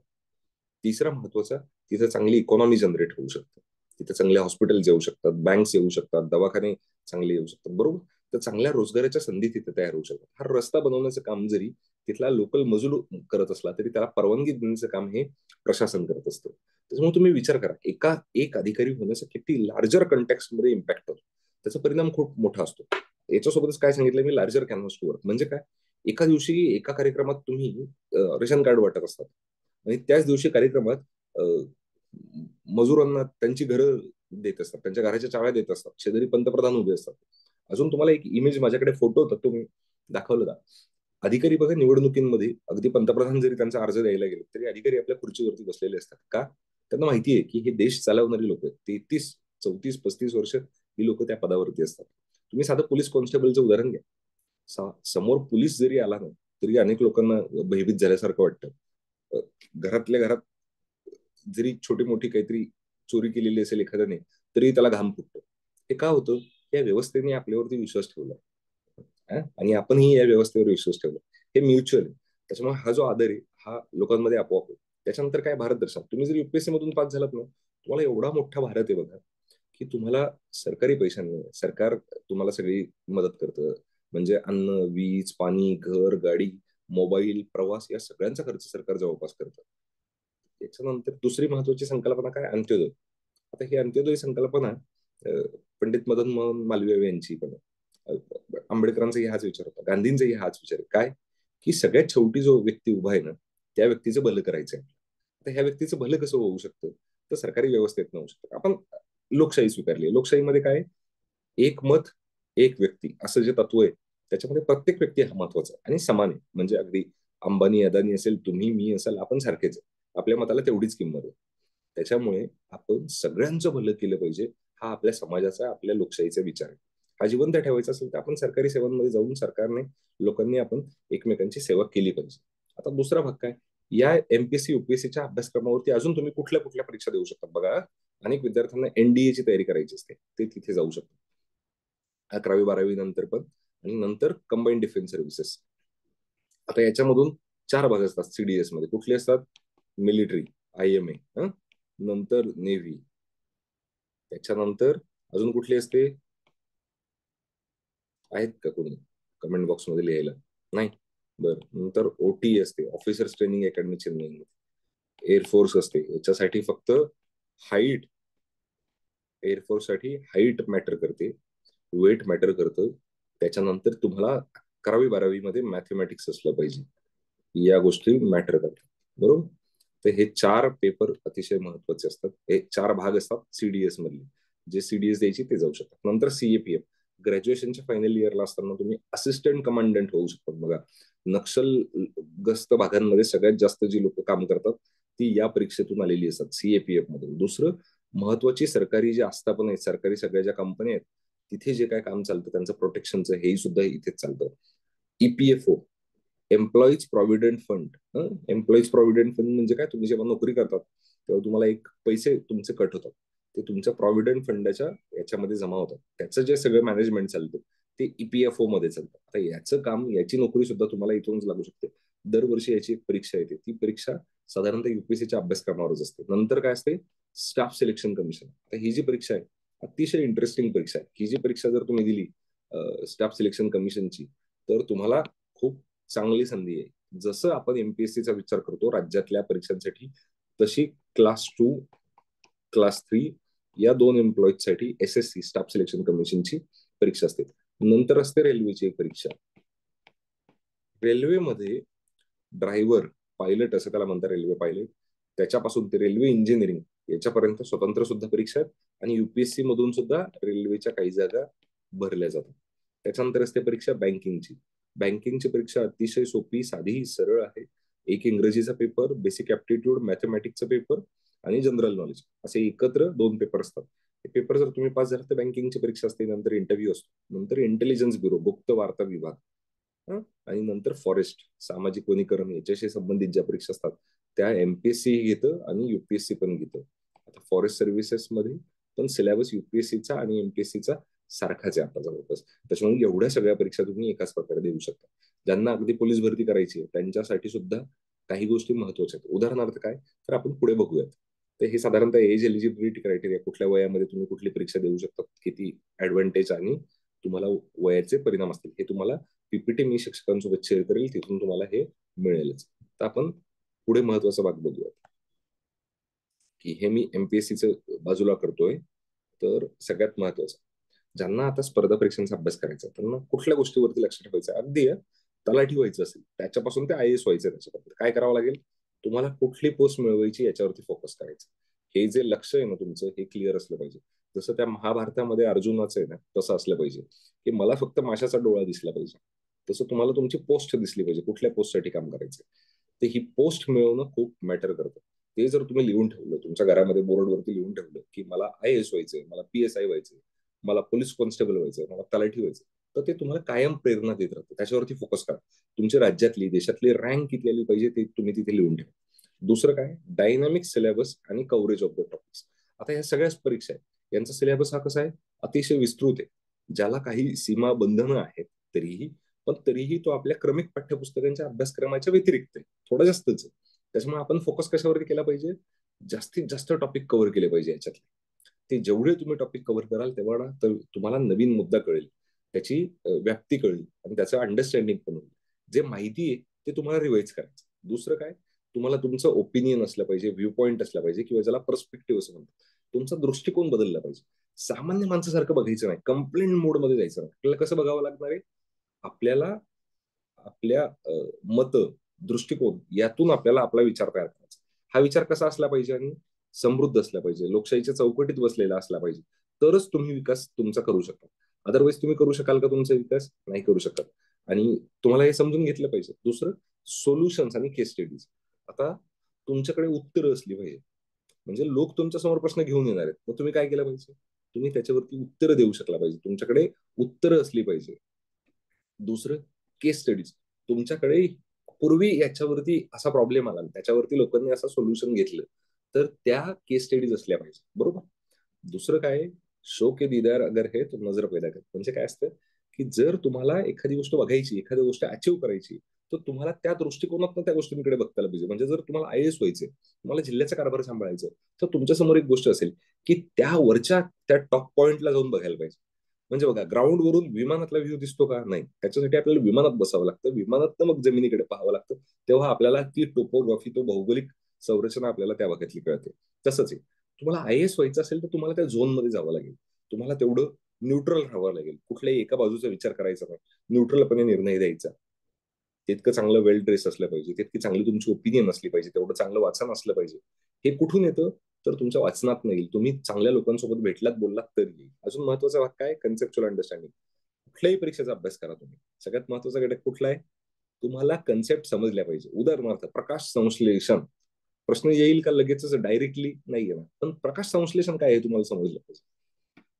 तिसरा महत्वाचा, तिथे चांगली इकॉनॉमी जनरेट होऊ शकते. तिथे चांगले हॉस्पिटल येऊ शकतात, बँक्स येऊ शकतात, दवाखाने चांगले येऊ शकतात. बरोबर. तर चांगल्या रोजगाराच्या संधी तिथे तयार होऊ शकतात. हा रस्ता बनवण्याचं काम जरी तिथला लोकल मजूर करत असला तरी त्याला परवानगी देण्याचं काम हे प्रशासन करत असतं. त्याच्यामुळे तुम्ही विचार करा, एक अधिकारी होण्याचा किती लार्जर कंटेक्स्ट मध्ये इम्पॅक्ट होतो, त्याचा परिणाम खूप मोठा असतो. याच्यासोबतच काय सांगितलं मी, लार्जर कॅनव्हास टू वर्क म्हणजे काय? एका दिवशी एका कार्यक्रमात तुम्ही रेशन कार्ड वाटत असतात आणि त्याच दिवशी कार्यक्रमात अ, मजुरांना त्यांची घरं देत असतात, त्यांच्या घराच्या चाव्या देत असतात, शेजारी पंतप्रधान उभे असतात. अजून तुम्हाला एक इमेज माझ्याकडे फोटो होता, तो मी दाखवलं का? अधिकारी बघा निवडणुकीमध्ये अगदी पंतप्रधान जरी त्यांचा अर्ज द्यायला गेले तरी अधिकारी आपल्या खुर्चीवरती बसलेले असतात. का? त्यांना माहिती आहे की हे देश चालवणारी लोक आहेत. 33, 34, 35 वर्ष ही लोक त्या पदावरती असतात. तुम्ही साधं पोलीस कॉन्स्टेबलचं उदाहरण घ्या. समोर पोलीस जरी आला ना तरी अनेक लोकांना भयभीत झाल्यासारखं वाटतं. अ, घरातल्या घरात जरी छोटी मोठी काहीतरी चोरी केलेली असेल एखाद्याने तरी त्याला घाम फुटतो. हे का होतं? या व्यवस्थेने आपल्यावरती विश्वास ठेवला. आणि आपणही या व्यवस्थेवर विश्वास ठेवला. हे म्युच्युअल आहे. त्याच्यामुळे हा जो आदर आहे हा लोकांमध्ये आपोआप आहे. त्याच्यानंतर काय, भारत दर्शन. तुम्ही जर UPSC मधून पास झालात ना, तुम्हाला एवढा मोठा भारत आहे बघा, की तुम्हाला सरकारी पैशांनी सरकार तुम्हाला सगळी मदत करतं. म्हणजे अन्न, वीज, पाणी, घर, गाडी, मोबाईल, प्रवास, या सगळ्यांचा खर्च सरकार जवळपास करतं. त्याच्यानंतर दुसरी महत्वाची संकल्पना काय, अंत्योदय. आता ही अंत्योदय संकल्पना पंडित मदन मोहन मालवीय यांची पण आहे. आंबेडकरांचाही हाच विचार होता, गांधींचाही हाच विचार आहे. काय? की सगळ्यात शेवटी जो व्यक्ती उभा आहे ना, त्या व्यक्तीचं भलं करायचंय. तर ह्या व्यक्तीचं भलं कसं होऊ शकतं? तर सरकारी व्यवस्थेत होऊ शकतं. आपण लोकशाही स्वीकारली. लोकशाहीमध्ये काय? एक मत, एक व्यक्ती, असं जे तत्व आहे त्याच्यामध्ये प्रत्येक व्यक्ती हा महत्वाचा आहे आणि समान आहे. म्हणजे अगदी अंबानी अदानी असेल, तुम्ही मी असेल, आपण सारखेच आहे. आपल्या मताला तेवढीच किंमत आहे. त्याच्यामुळे आपण सगळ्यांचं भलं केलं पाहिजे, हा आपल्या समाजाचा, आपल्या लोकशाहीचा विचार आहे. हा जिवंत ठेवायचा असेल तर आपण सरकारी सेवांमध्ये जाऊन सरकारने, लोकांनी आपण एकमेकांची सेवा केली पाहिजे. आता दुसरा भाग काय, या MPSC UPSCच्या अभ्यासक्रमावरती अजून तुम्ही कुठल्या कुठल्या परीक्षा देऊ शकता बघा. अनेक विद्यार्थ्यांना एनडीए ची तयारी करायची असते, ते तिथे जाऊ शकतात 11वी-12वी नंतर पण. आणि नंतर कंबाईंड डिफेन्स सर्व्हिसेस. आता याच्यामधून 4 भाग असतात सीडीएस मध्ये. कुठले असतात? मिलिटरी, IMA, नंतर नेव्ही, त्याच्यानंतर अजून कुठली असते? आहेत का कोणी कमेंट बॉक्स मध्ये लिहायला? नाही. बर, नंतर OT असते, officers training academy Chennai. Air force असते, याच्यासाठी फक्त हाईट, एअरफोर्स साठी हाईट मॅटर करते, वेट मॅटर करतं. त्याच्यानंतर तुम्हाला 11वी-12वी मध्ये मॅथमॅटिक्स असलं पाहिजे, या गोष्टी मॅटर करतात. बरोबर. तर हे 4 पेपर अतिशय महत्वाचे असतात. हे 4 भाग असतात सीडीएस मधले. जे सीडीएस द्यायची ते जाऊ शकतात. नंतर CAPF, ग्रॅज्युएशनच्या फायनल इयरला असताना तुम्ही असिस्टंट कमांडंट होऊ शकतात. बघा, नक्षलग्रस्त भागांमध्ये सगळ्यात जास्त जी लोक काम करतात ती या परीक्षेतून आलेली असतात, CAPF मधून. दुसरं, महत्वाची सरकारी जे आस्थापन आहेत, सरकारी सगळ्या ज्या कंपन्या आहेत, तिथे जे काय काम चालतं त्यांचं प्रोटेक्शनचं, हे सुद्धा इथेच चालतं. EPFO, employees provident fund. Employees provident fund म्हणजे काय? तुम्ही जेव्हा नोकरी करतात तेव्हा तुम्हाला एक पैसे तुमचे कट होतात, ते तुमच्या प्रॉव्हिडंट फंडाच्या याच्यामध्ये जमा होतात. त्याचं जे सगळं मॅनेजमेंट चालतं ते EPFO मध्ये चालतं. आता याचं काम, याची नोकरी सुद्धा तुम्हाला इथूनच लागू शकते. दरवर्षी याची एक परीक्षा येते, ती परीक्षा साधारणतः UPSCच्या अभ्यासक्रमावरच असते. नंतर काय असते? Staff selection commission. आता ही जी परीक्षा आहे अतिशय इंटरेस्टिंग परीक्षा आहे. ही जी परीक्षा जर तुम्ही दिली स्टाफ सिलेक्शन कमिशनची, तर तुम्हाला खूप चांगली संधी आहे. जसं आपण MPSCचा विचार करतो राज्यातल्या परीक्षांसाठी, तशी क्लास 2, क्लास 3 या 2 एम्प्लॉईजसाठी SSC स्टाफ सिलेक्शन कमिशनची परीक्षा असते. नंतर असते रेल्वेची एक परीक्षा. रेल्वेमध्ये ड्रायव्हर, पायलट असं त्याला म्हणतात, रेल्वे पायलट, त्याच्यापासून ते रेल्वे इंजिनिअरिंग याच्यापर्यंत स्वतंत्र सुद्धा परीक्षा आहेत. आणि UPSC मधून सुद्धा रेल्वेच्या काही जागा भरल्या जातात. त्याच्यानंतर असते परीक्षा बँकिंगची. बँकिंगची परीक्षा अतिशय सोपी, साधी, सरळ आहे. एक इंग्रजीचा पेपर, बेसिक ऍप्टिट्यूड, मॅथमॅटिक्सचा पेपर आणि जनरल नॉलेज, असे एकत्र 2 पेपर असतात. हे पेपर जर तुम्ही पास झाला तर बँकिंगची परीक्षा असते, नंतर इंटरव्ह्यू असतो, नंतर इंटेलिजन्स ब्युरो, गुप्त वार्ता विभाग, आणि नंतर फॉरेस्ट, सामाजिक वनीकरण, याच्याशी संबंधित ज्या परीक्षा असतात त्या MPSC घेतं आणि UPSC पण घेतं. आता फॉरेस्ट सर्व्हिसेस मध्ये पण सिलेबस UPSCचा आणि MPSCचा सारखाच आहे आता जवळपास. त्याच्यामुळे एवढ्या सगळ्या परीक्षा तुम्ही एकाच प्रकारे देऊ शकता. ज्यांना अगदी पोलीस भरती करायची आहे त्यांच्यासाठी सुद्धा काही गोष्टी महत्वाच्या आहेत. उदाहरणार्थ काय, तर आपण पुढे बघूयात. तर हे साधारणतः एज एलिजिबिलिटी क्रायटेरिया, कुठल्या वयामध्ये तुम्ही कुठली परीक्षा देऊ शकता, किती ऍडव्हान्टेज आणि तुम्हाला वयाचे परिणाम असतील, हे तुम्हाला PPT मी शिक्षकांसोबत शेअर करेल, तिथून तुम्हाला हे मिळेलच. तर आपण पुढे महत्वाचा भाग बघूया, की हे मी MPSCचं बाजूला करतोय. तर सगळ्यात महत्वाचं, ज्यांना आता स्पर्धा परीक्षांचा अभ्यास करायचा त्यांना कुठल्या गोष्टीवरती लक्ष ठेवायचं? अगदी तलाठी व्हायचं असेल त्याच्यापासून ते IAS व्हायचं, त्याच्यापर्यंत काय करावं लागेल? तुम्हाला कुठली पोस्ट मिळवायची याच्यावरती फोकस करायचं. हे जे लक्ष आहे ना तुमचं, हे क्लिअर असलं पाहिजे. जसं त्या महाभारतामध्ये अर्जुनाचं आहे ना, तसं असलं पाहिजे की मला फक्त माशाचा डोळा दिसला पाहिजे. तसं तुम्हाला तुमची पोस्ट दिसली पाहिजे, कुठल्या पोस्टसाठी काम करायचं. तर ही पोस्ट मिळवणं खूप मॅटर करतं. ते जर तुम्ही लिहून ठेवलं, तुमच्या घरामध्ये बोर्डवरती लिहून ठेवलं की मला IAS व्हायचंय, मला PSI व्हायचंय, मला पोलीस कॉन्स्टेबल व्हायचंय, मला तलाठी व्हायचं, तर ते तुम्हाला कायम प्रेरणा देत राहतं. त्याच्यावरती फोकस करा. तुमच्या राज्यातली, देशातली रँक किती आली पाहिजे ते तुम्ही तिथे लिहून ठेवा. दुसरं काय, डायनामिक सिलेबस आणि कव्हरेज ऑफ द टॉपिक्स. आता या सगळ्याच परीक्षा आहेत, यांचा सिलेबस हा कसा आहे? अतिशय विस्तृत आहे. ज्याला काही सीमा बंधनं आहेत तरीही, पण तरीही तो आपल्या क्रमिक पाठ्यपुस्तकांच्या अभ्यासक्रमाच्या व्यतिरिक्त आहे, थोडं जास्तच आहे. त्याच्यामुळे आपण फोकस कशावरती केला पाहिजे? जास्तीत जास्त टॉपिक कव्हर केले पाहिजे याच्यातले. ते जेवढे तुम्ही टॉपिक कव्हर कराल तेवढा तर तुम्हाला नवीन मुद्दा कळेल, त्याची व्याप्ती कळेल आणि त्याचं अंडरस्टँडिंग पण होईल. जे माहिती आहे ते तुम्हाला रिवाइज करायचं. दुसरं काय, तुम्हाला तुमचं ओपिनियन असलं पाहिजे, व्ह्यू पॉईंट असला पाहिजे, किंवा ज्याला पर्स्पेक्टिव्ह असं म्हणतात. तुमचा दृष्टिकोन बदलला पाहिजे. सामान्य माणसासारखं बघायचं नाही, कंप्लेंट मोड मध्ये जायचं नाही. आपल्याला कसं बघावं लागणार आहे? आपल्याला आपल्या मत, दृष्टिकोन यातून आपल्याला आपला विचार तयार करायचा. हा विचार कसा असला पाहिजे? आणि समृद्ध असला पाहिजे, लोकशाहीच्या चौकटीत बसलेला असला पाहिजे, तरच तुम्ही विकास तुमचा करू शकता. अदरवाईज तुम्ही करू शकाल का तुमचा विकास? नाही करू शकत. आणि तुम्हाला हे समजून घेतलं पाहिजे. दुसरं, सोल्युशन्स आणि केस स्टडीज. आता तुमच्याकडे उत्तरं असली पाहिजे, म्हणजे लोक तुमच्या समोर प्रश्न घेऊन येणार आहेत, मग तुम्ही काय केलं पाहिजे? तुम्ही त्याच्यावरती उत्तरं देऊ शकला पाहिजे, तुमच्याकडे उत्तरं असली पाहिजे. दुसरं, केस स्टडीज. तुमच्याकडे पूर्वी याच्यावरती असा प्रॉब्लेम आला, त्याच्यावरती लोकांनी असं सोल्युशन घेतलं, तर त्या केस स्टडीज असल्या पाहिजे. बरोबर. दुसरं काय, शो के दीदार अगर है तो नजर पैदा कर, म्हणजे काय असतं की जर तुम्हाला एखादी गोष्ट बघायची, एखादी गोष्ट अचीव्ह करायची, तर तुम्हाला त्या दृष्टिकोनातून त्या गोष्टींकडे बघतायला पाहिजे. म्हणजे जर तुम्हाला IAS व्हायचे, तुम्हाला जिल्ह्याचा कारभार सांभाळायचं, तर तुमच्या समोर एक गोष्ट असेल की त्या वरच्या त्या टॉप पॉइंटला जाऊन बघायला पाहिजे. म्हणजे बघा, ग्राउंड वरून विमानातला व्ह्यू दिसतो का? नाही. त्याच्यासाठी आपल्याला विमानात बसावं लागतं, विमानात मग जमिनीकडे पाहावं लागतं. तेव्हा आपल्याला ती टोपोग्राफी, तो भौगोलिक संरचना आपल्याला त्या भागातली कळते. तसंच आहे, तुम्हाला IAS व्हायचं असेल तर तुम्हाला त्या झोनमध्ये जावं लागेल. तुम्हाला तेवढं न्यूट्रल राहावं लागेल, कुठल्याही एका बाजूचा विचार करायचा नाही, न्यूट्रलपणे निर्णय द्यायचा. तितकं चांगलं वेल ड्रेस असलं पाहिजे, तितकी चांगली तुमची ओपिनियन असली पाहिजे, तेवढं चांगलं वाचन असलं पाहिजे. हे कुठून येतं? तर तुमच्या वाचनात नाही, तुम्ही चांगल्या लोकांसोबत भेटलात, बोललात तर येईल. अजून महत्वाचा भाग काय? Conceptual understanding. कुठल्याही परीक्षेचा अभ्यास करा तुम्ही, सगळ्यात महत्वाचा घटक कुठला आहे? तुम्हाला कन्सेप्ट समजल्या पाहिजे. उदाहरणार्थ प्रकाश संश्लेषण, प्रश्न येईल का लगेचच डायरेक्टली? नाही येणार, पण प्रकाश संश्लेषण काय आहे तुम्हाला समजलं पाहिजे.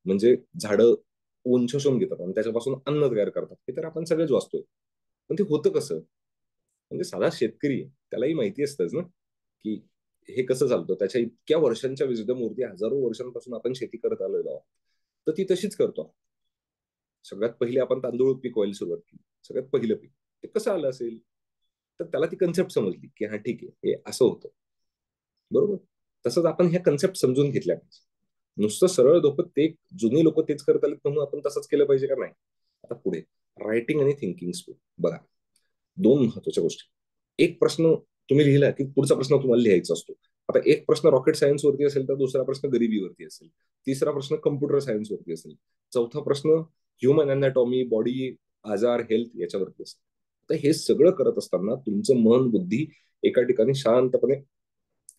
म्हणजे झाडं ऊन शोषून घेतात आणि त्याच्यापासून अन्न तयार करतात, हे तर आपण सगळेच वाचतोय. पण ते होतं कसं? म्हणजे साधा शेतकरी त्यालाही माहिती असतंच ना की हे कसं चालतं. त्याच्या इतक्या वर्षांच्या विजडमवरती हजारो वर्षांपासून आपण शेती करत आलेलो आहोत, तर ती तशीच करतो. सगळ्यात पहिले आपण तांदूळ पिकवायला सुरुवात केली, सगळ्यात पहिलं पीक. ते कसं आलं असेल? तर त्याला ती कन्सेप्ट समजली की हा ठीक आहे, हे असं होतं. बरोबर. तसंच आपण ह्या कन्सेप्ट समजून घेतल्या पाहिजे. नुसतं सरळ धोपत ते जुनी लोक तेच करत आले म्हणून आपण तसंच केलं पाहिजे का? नाही. आता पुढे रायटिंग आणि थिंकिंग स्पीड बघा, दोन महत्वाच्या गोष्टी. एक प्रश्न तुम्ही लिहिला की पुढचा प्रश्न तुम्हाला लिहायचा असतो. आता एक प्रश्न रॉकेट सायन्स वरती असेल तर दुसरा प्रश्न गरिबीवरती असेल, तिसरा प्रश्न कम्प्युटर सायन्स वरती असेल, चौथा प्रश्न ह्युमन अनॅटॉमी, बॉडी, आजार, हेल्थ याच्यावरती असेल. तर हे सगळं करत असताना तुमचं मन, बुद्धी एका ठिकाणी शांतपणे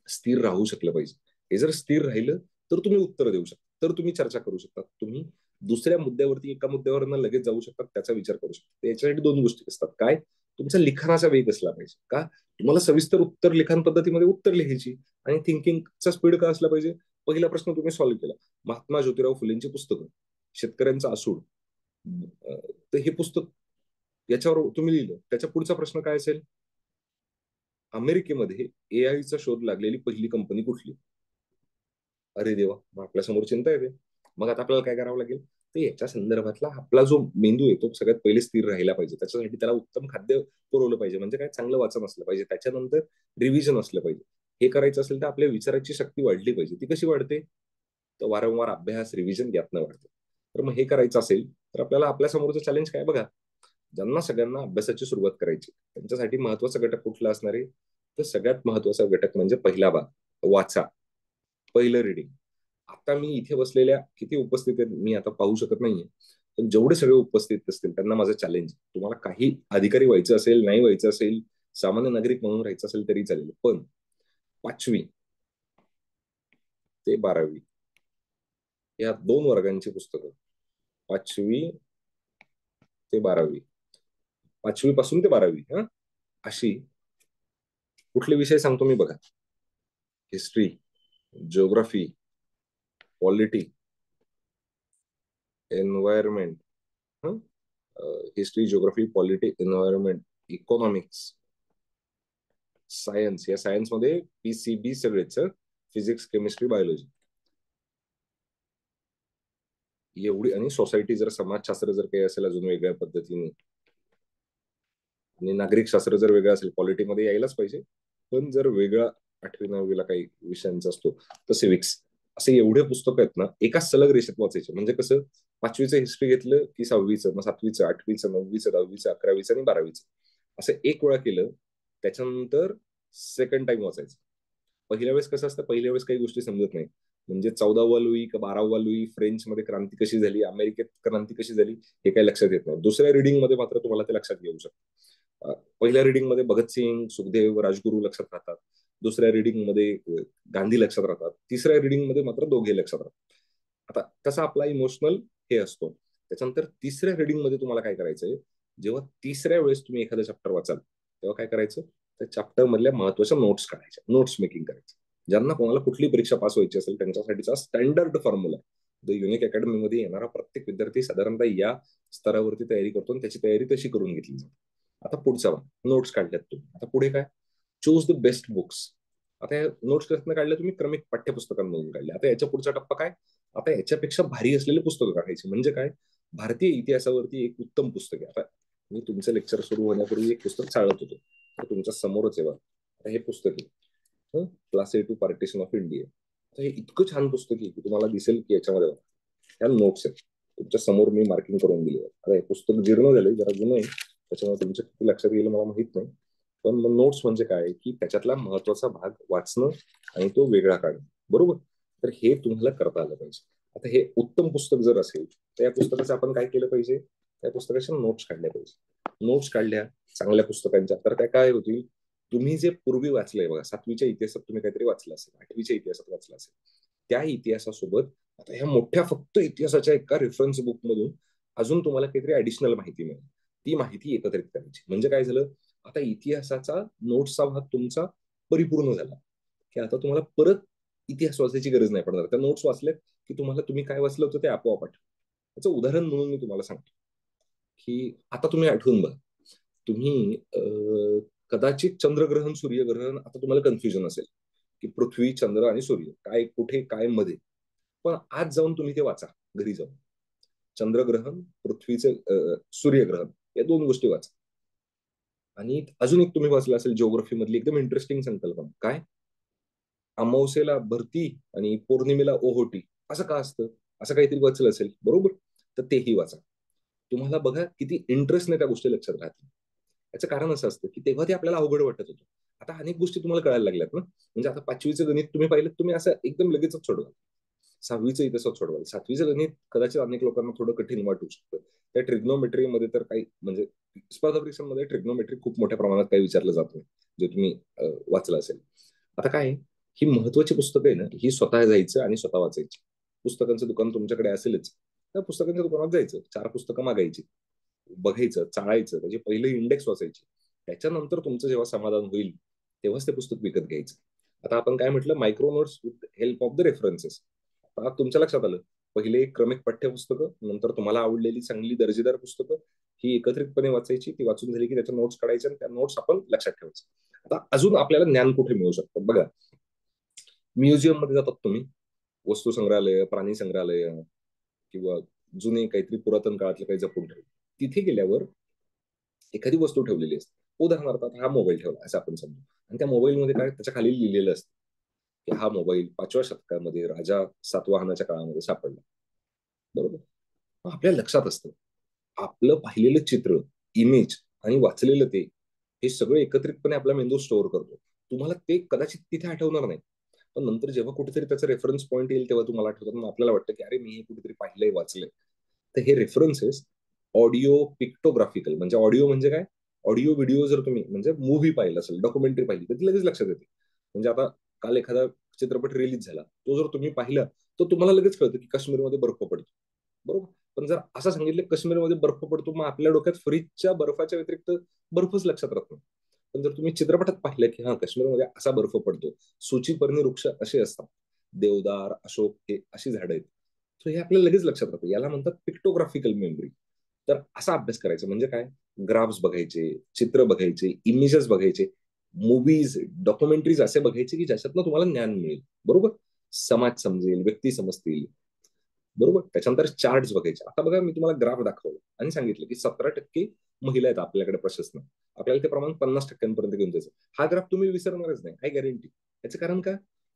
स्थिर राहू शकलं पाहिजे. हे जर स्थिर राहिलं तर तुम्ही उत्तर देऊ शकता, तर तुम्ही चर्चा करू शकता, तुम्ही दुसऱ्या मुद्द्यावरती एका मुद्द्यावर लगेच जाऊ शकतात, त्याचा विचार करू शकता. याच्यासाठी दोन गोष्टी असतात. काय? तुमचा लिखाणाचा वेग असला पाहिजे. का? तुम्हाला सविस्तर उत्तर लिखाण पद्धतीमध्ये उत्तर लिहायची. आणि थिंकिंगचा स्पीड का असला पाहिजे? पहिला प्रश्न तुम्ही सॉल्व्ह केला, महात्मा ज्योतिराव फुलेंची पुस्तकं, शेतकऱ्यांचा असूड, तर हे पुस्तक याच्यावर तुम्ही लिहिलं, त्याच्या पुढचा प्रश्न काय असेल? अमेरिकेमध्ये AI चा शोध लागलेली पहिली कंपनी कुठली? अरे देवा, मग आपल्या समोर चिंता येते. मग आता आपल्याला काय करावं लागेल? तर याच्या संदर्भातला आपला जो मेंदू आहे तो सगळ्यात पहिले स्थिर राहिला पाहिजे. त्याच्यासाठी त्याला उत्तम खाद्य पुरवलं पाहिजे. म्हणजे काय? चांगलं वाचन असलं पाहिजे, त्याच्यानंतर रिव्हिजन असलं पाहिजे. हे करायचं असेल तर आपल्या विचाराची शक्ती वाढली पाहिजे. ती कशी वाढते? तर वारंवार अभ्यास, रिव्हिजन यातनं वाढते. तर मग हे करायचं असेल तर आपल्याला आपल्या समोरचं चॅलेंज काय बघा, ज्यांना सगळ्यांना अभ्यासाची सुरुवात करायची त्यांच्यासाठी महत्वाचा घटक कुठला असणार आहे? तर सगळ्यात महत्वाचा घटक म्हणजे पहिला भाग, वाचा. पहिलं रीडिंग. आता मी इथे बसलेल्या किती उपस्थित आहेत मी आता पाहू शकत नाहीये, पण जेवढे सगळे उपस्थित असतील त्यांना माझं चॅलेंज, तुम्हाला काही अधिकारी व्हायचं असेल, नाही व्हायचं असेल, सामान्य नागरिक म्हणून राहायचं असेल तरी चालेल, पण 5वी ते 12वी या दोन वर्गांची पुस्तकं, 5वी ते 12वी, 5वी पासून ते 12वी, हा, अशी कुठले विषय सांगतो मी बघा. History, geography, polity, environment, history, geography, polity, environment, economics, science. या सायन्स मध्ये PCB सगळेच, फिजिक्स, केमिस्ट्री, बायोलॉजी एवढी. आणि सोसायटी जर समाजशास्त्र जर काही असेल अजून वेगळ्या पद्धतीने, आणि नागरिक शास्त्र जर वेगळं असेल, पॉलिटीमध्ये यायलाच पाहिजे. पण जर वेगळा 8वी 9वीला काही विषयांचा असतो तर सिविक्स. असे एवढे पुस्तकं आहेत ना, एकाच सलग रेषेत वाचायचे. म्हणजे कसं, 5वीचं हिस्ट्री घेतलं की 6वीचं, मग 7वीचं, 8वीचं, 9वीचं, 10वीचं, 11वीचं आणि 12वीचं, असं एक वेळा केलं. त्याच्यानंतर सेकंड टाइम वाचायचं. पहिल्या वेळेस कसं असतं, पहिल्या वेळेस काही गोष्टी समजत नाही. म्हणजे 14वा लुई का 12वा लुई, फ्रेंच मध्ये क्रांती कशी झाली, अमेरिकेत क्रांती कशी झाली, हे काही लक्षात येत नाही. दुसऱ्या रिडिंग मध्ये मात्र तुम्हाला ते लक्षात येऊ शकतं. पहिल्या रिडिंग मध्ये भगतसिंग, सुखदेव, राजगुरू लक्षात राहतात. दुसऱ्या रिडिंग मध्ये गांधी लक्षात राहतात. तिसऱ्या रिडिंग मध्ये मात्र दोघे लक्षात राहतात. आता तसा आपला इमोशनल हे असतो. त्याच्यानंतर तिसऱ्या रिडिंग मध्ये तुम्हाला काय करायचंय, जेव्हा तिसऱ्या वेळेस तुम्ही एखादा चॅप्टर वाचाल तेव्हा काय करायचं, त्या चॅप्टर मधल्या महत्वाच्या नोट्स काढायच्या, नोट्स मेकिंग करायचं. ज्यांना कोणाला कुठली परीक्षा पास व्हायची असेल त्यांच्यासाठीचा स्टँडर्ड फॉर्म्युला. द युनिक अकॅडमीमध्ये येणारा प्रत्येक विद्यार्थी साधारणतः या स्तरावरती तयारी करतो आणि त्याची तयारी तशी करून घेतली जाते. आता पुढचा नोट्स काढल्यात तुम्ही, आता पुढे काय? Choose the best books. आता या नोट्स कसं काढल्या तुम्ही? क्रमिक पाठ्यपुस्तकांमधून काढल्या. आता याच्या पुढचा टप्पा काय? आता याच्यापेक्षा भारी असलेले पुस्तकं काढायची. म्हणजे काय, भारतीय इतिहासावरती एक उत्तम पुस्तक आहे. आता मी तुमचं लेक्चर सुरू होण्यापूर्वी एक पुस्तक चाळत होतो, तर तुमच्या समोरच आहे बघा. आता हे पुस्तक आहे, class A to partition of India. तर हे इतकं छान पुस्तक आहे की तुम्हाला दिसेल की याच्यामध्ये बघा, ह्या नोट्स आहेत तुमच्या समोर, मी मार्किंग करून दिली आहे. आता हे पुस्तक जीर्ण झालंय, जरा जुनं आहे, त्याच्यामुळे तुमच्या किती लक्षात येईल मला माहित नाही. पण मग नोट्स म्हणजे काय की त्याच्यातला महत्वाचा भाग वाचणं आणि तो वेगळा काढणं, बरोबर. तर हे तुम्हाला करता आलं पाहिजे. आता हे उत्तम पुस्तक जर असेल तर या पुस्तकाचं आपण काय केलं पाहिजे, त्या पुस्तकाच्या नोट्स काढल्या पाहिजे. नोट्स काढल्या चांगल्या पुस्तकांच्या, तर त्या काय होतील, तुम्ही जे पूर्वी वाचलंय बघा, 7वीच्या इतिहासात तुम्ही काहीतरी वाचलं असेल, 8वीच्या इतिहासात वाचलं असेल, त्या इतिहासासोबत आता ह्या मोठ्या फक्त इतिहासाच्या एका रेफरन्स बुक मधून अजून तुम्हाला काहीतरी ऍडिशनल माहिती मिळेल. ती माहिती एकत्रित करायची. म्हणजे काय झालं, आता इतिहासाचा नोट्सचा भाग तुमचा परिपूर्ण झाला, की आता तुम्हाला परत इतिहास वाचायची गरज नाही पडणार. त्या नोट्स वाचल्यात की तुम्हाला तुम्ही काय वाचलं होतं ते आपोआप आठवतं. त्याचं उदाहरण म्हणून मी तुम्हाला सांगतो की आता तुम्ही आठवून बघा, तुम्ही कदाचित चंद्रग्रहण सूर्यग्रहण, आता तुम्हाला कन्फ्युजन असेल की पृथ्वी चंद्र आणि सूर्य काय कुठे काय मध्ये. पण आज जाऊन तुम्ही ते वाचा, घरी जाऊन चंद्रग्रहण, पृथ्वीचे सूर्यग्रहण, या दोन गोष्टी वाचा. आणि अजून एक तुम्ही वाचलं असेल जिओग्राफी मधली एकदम इंटरेस्टिंग संकल्पना, काय, अमावस्येला भरती आणि पौर्णिमेला ओहोटी, असं का असतं, असं काहीतरी वाचलं असेल, बरोबर. तर तेही वाचा. तुम्हाला बघा किती इंटरेस्टने त्या गोष्टी लक्षात राहतील. याचं कारण असं असतं की तेव्हा ते आपल्याला अवघड वाटत होतं. आता अनेक गोष्टी तुम्हाला कळायला लागल्यात ना. म्हणजे आता 5वीचं गणित तुम्ही पाहिलं, तुम्ही असं एकदम लगेचच सोडवा. 6वीचं तसंच सोडवाल. 7वीचं गणित कदाचित अनेक लोकांना थोडं कठीण वाटू शकतं. त्या ट्रिग्नोमेट्रीमध्ये तर काही म्हणजे स्पर्धा परीक्षांमध्ये ट्रिग्नोमेट्री खूप मोठ्या प्रमाणात काही विचारलं जात नाही, जे तुम्ही वाचलं असेल. आता काय आहे, ही महत्वाची पुस्तकं आहे ना, ही स्वतः जायचं आणि स्वतः वाचायची. पुस्तकांचं दुकान तुमच्याकडे असेलच, त्या पुस्तकांच्या दुकानात जायचं, 4 पुस्तकं मागायची, बघायचं, चाळायचं, त्याचे पहिले इंडेक्स वाचायचे. त्याच्यानंतर तुमचं जेव्हा समाधान होईल तेव्हाच ते पुस्तक विकत घ्यायचं. आता आपण काय म्हटलं, micro notes with help of the references. आता तुमच्या लक्षात आलं, पहिले क्रमिक पाठ्यपुस्तकं, नंतर तुम्हाला आवडलेली चांगली दर्जेदार पुस्तकं, ही एकत्रितपणे वाचायची. ती वाचून झाली की त्याच्या नोट्स काढायच्या आणि त्या नोट्स आपण लक्षात ठेवायचं. आता अजून आपल्याला ज्ञान कुठे मिळू शकतं बघा, म्युझियम मध्ये जातात तुम्ही, वस्तू संग्रहालय, प्राणी संग्रहालय, किंवा जुने काहीतरी पुरातन काळातले काही जपून ठेवले, तिथे गेल्यावर एखादी वस्तू ठेवलेली असते. उदाहरणार्थ आता हा मोबाईल ठेवला असं आपण समजू, आणि त्या मोबाईलमध्ये काय त्याच्या खाली लिहिलेलं असतं की हा मोबाईल 5व्या शतकामध्ये राजा सातवाहनाच्या काळामध्ये सापडला, बरोबर. मग आपल्या लक्षात असतं, आपलं पाहिलेलं चित्र, इमेज आणि वाचलेलं ते, हे सगळं एकत्रितपणे आपला मेंदू स्टोअर करतो. तुम्हाला ते कदाचित तिथे आठवणार नाही, पण नंतर जेव्हा कुठेतरी त्याचा रेफरन्स पॉईंट येईल तेव्हा तुम्हाला आठवतात. मग आपल्याला वाटतं की अरे मी हे कुठेतरी पाहिलंय, वाचलंय. तर हे रेफरन्सेस ऑडिओ पिक्टोग्राफिकल, म्हणजे ऑडिओ म्हणजे काय, ऑडिओ व्हिडिओ जर तुम्ही म्हणजे मूव्ही पाहिला असेल, डॉक्युमेंटरी पाहिली, तर ती लगेच लक्षात येते. म्हणजे आता काल एखादा चित्रपट रिलीज झाला, तो जर तुम्ही पाहिला तर तुम्हाला लगेच कळतं की काश्मीरमध्ये बर्फ पडतो, बरोबर. पण जर असं सांगितलं काश्मीरमध्ये बर्फ पडतो, मग आपल्या डोक्यात फ्रीजच्या बर्फाच्या व्यतिरिक्त बर्फच लक्षात राहत नाही. पण जर तुम्ही चित्रपटात पाहिलं की हा काश्मीरमध्ये असा बर्फ पडतो, सूचीपर्णी वृक्ष असे असतात, देवदार, अशोक, हे अशी झाडं आहेत, तर हे आपल्याला लगेच लक्षात राहतं. याला म्हणतात पिक्टोग्राफिकल मेमरी. तर असा अभ्यास करायचा. म्हणजे काय, ग्राफ्स बघायचे, चित्र बघायचे, इमेजेस बघायचे, मूवीज, डॉक्युमेंटरीज असे बघायचे की ज्याच्यातनं तुम्हाला ज्ञान मिळेल, बरोबर. समाज समजेल, व्यक्ती समजतील, बरोबर. त्याच्यानंतर चार्ट्स बघायचे. आता बघा मी तुम्हाला ग्राफ दाखवलं आणि सांगितलं की 17% महिला आहेत आपल्याकडे प्रशासनात, आपल्याला ते प्रमाण 50% घेऊन जायचं. हा ग्राफ तुम्ही विसरणारच नाही, हाय गॅरंटी. याचं कारण का,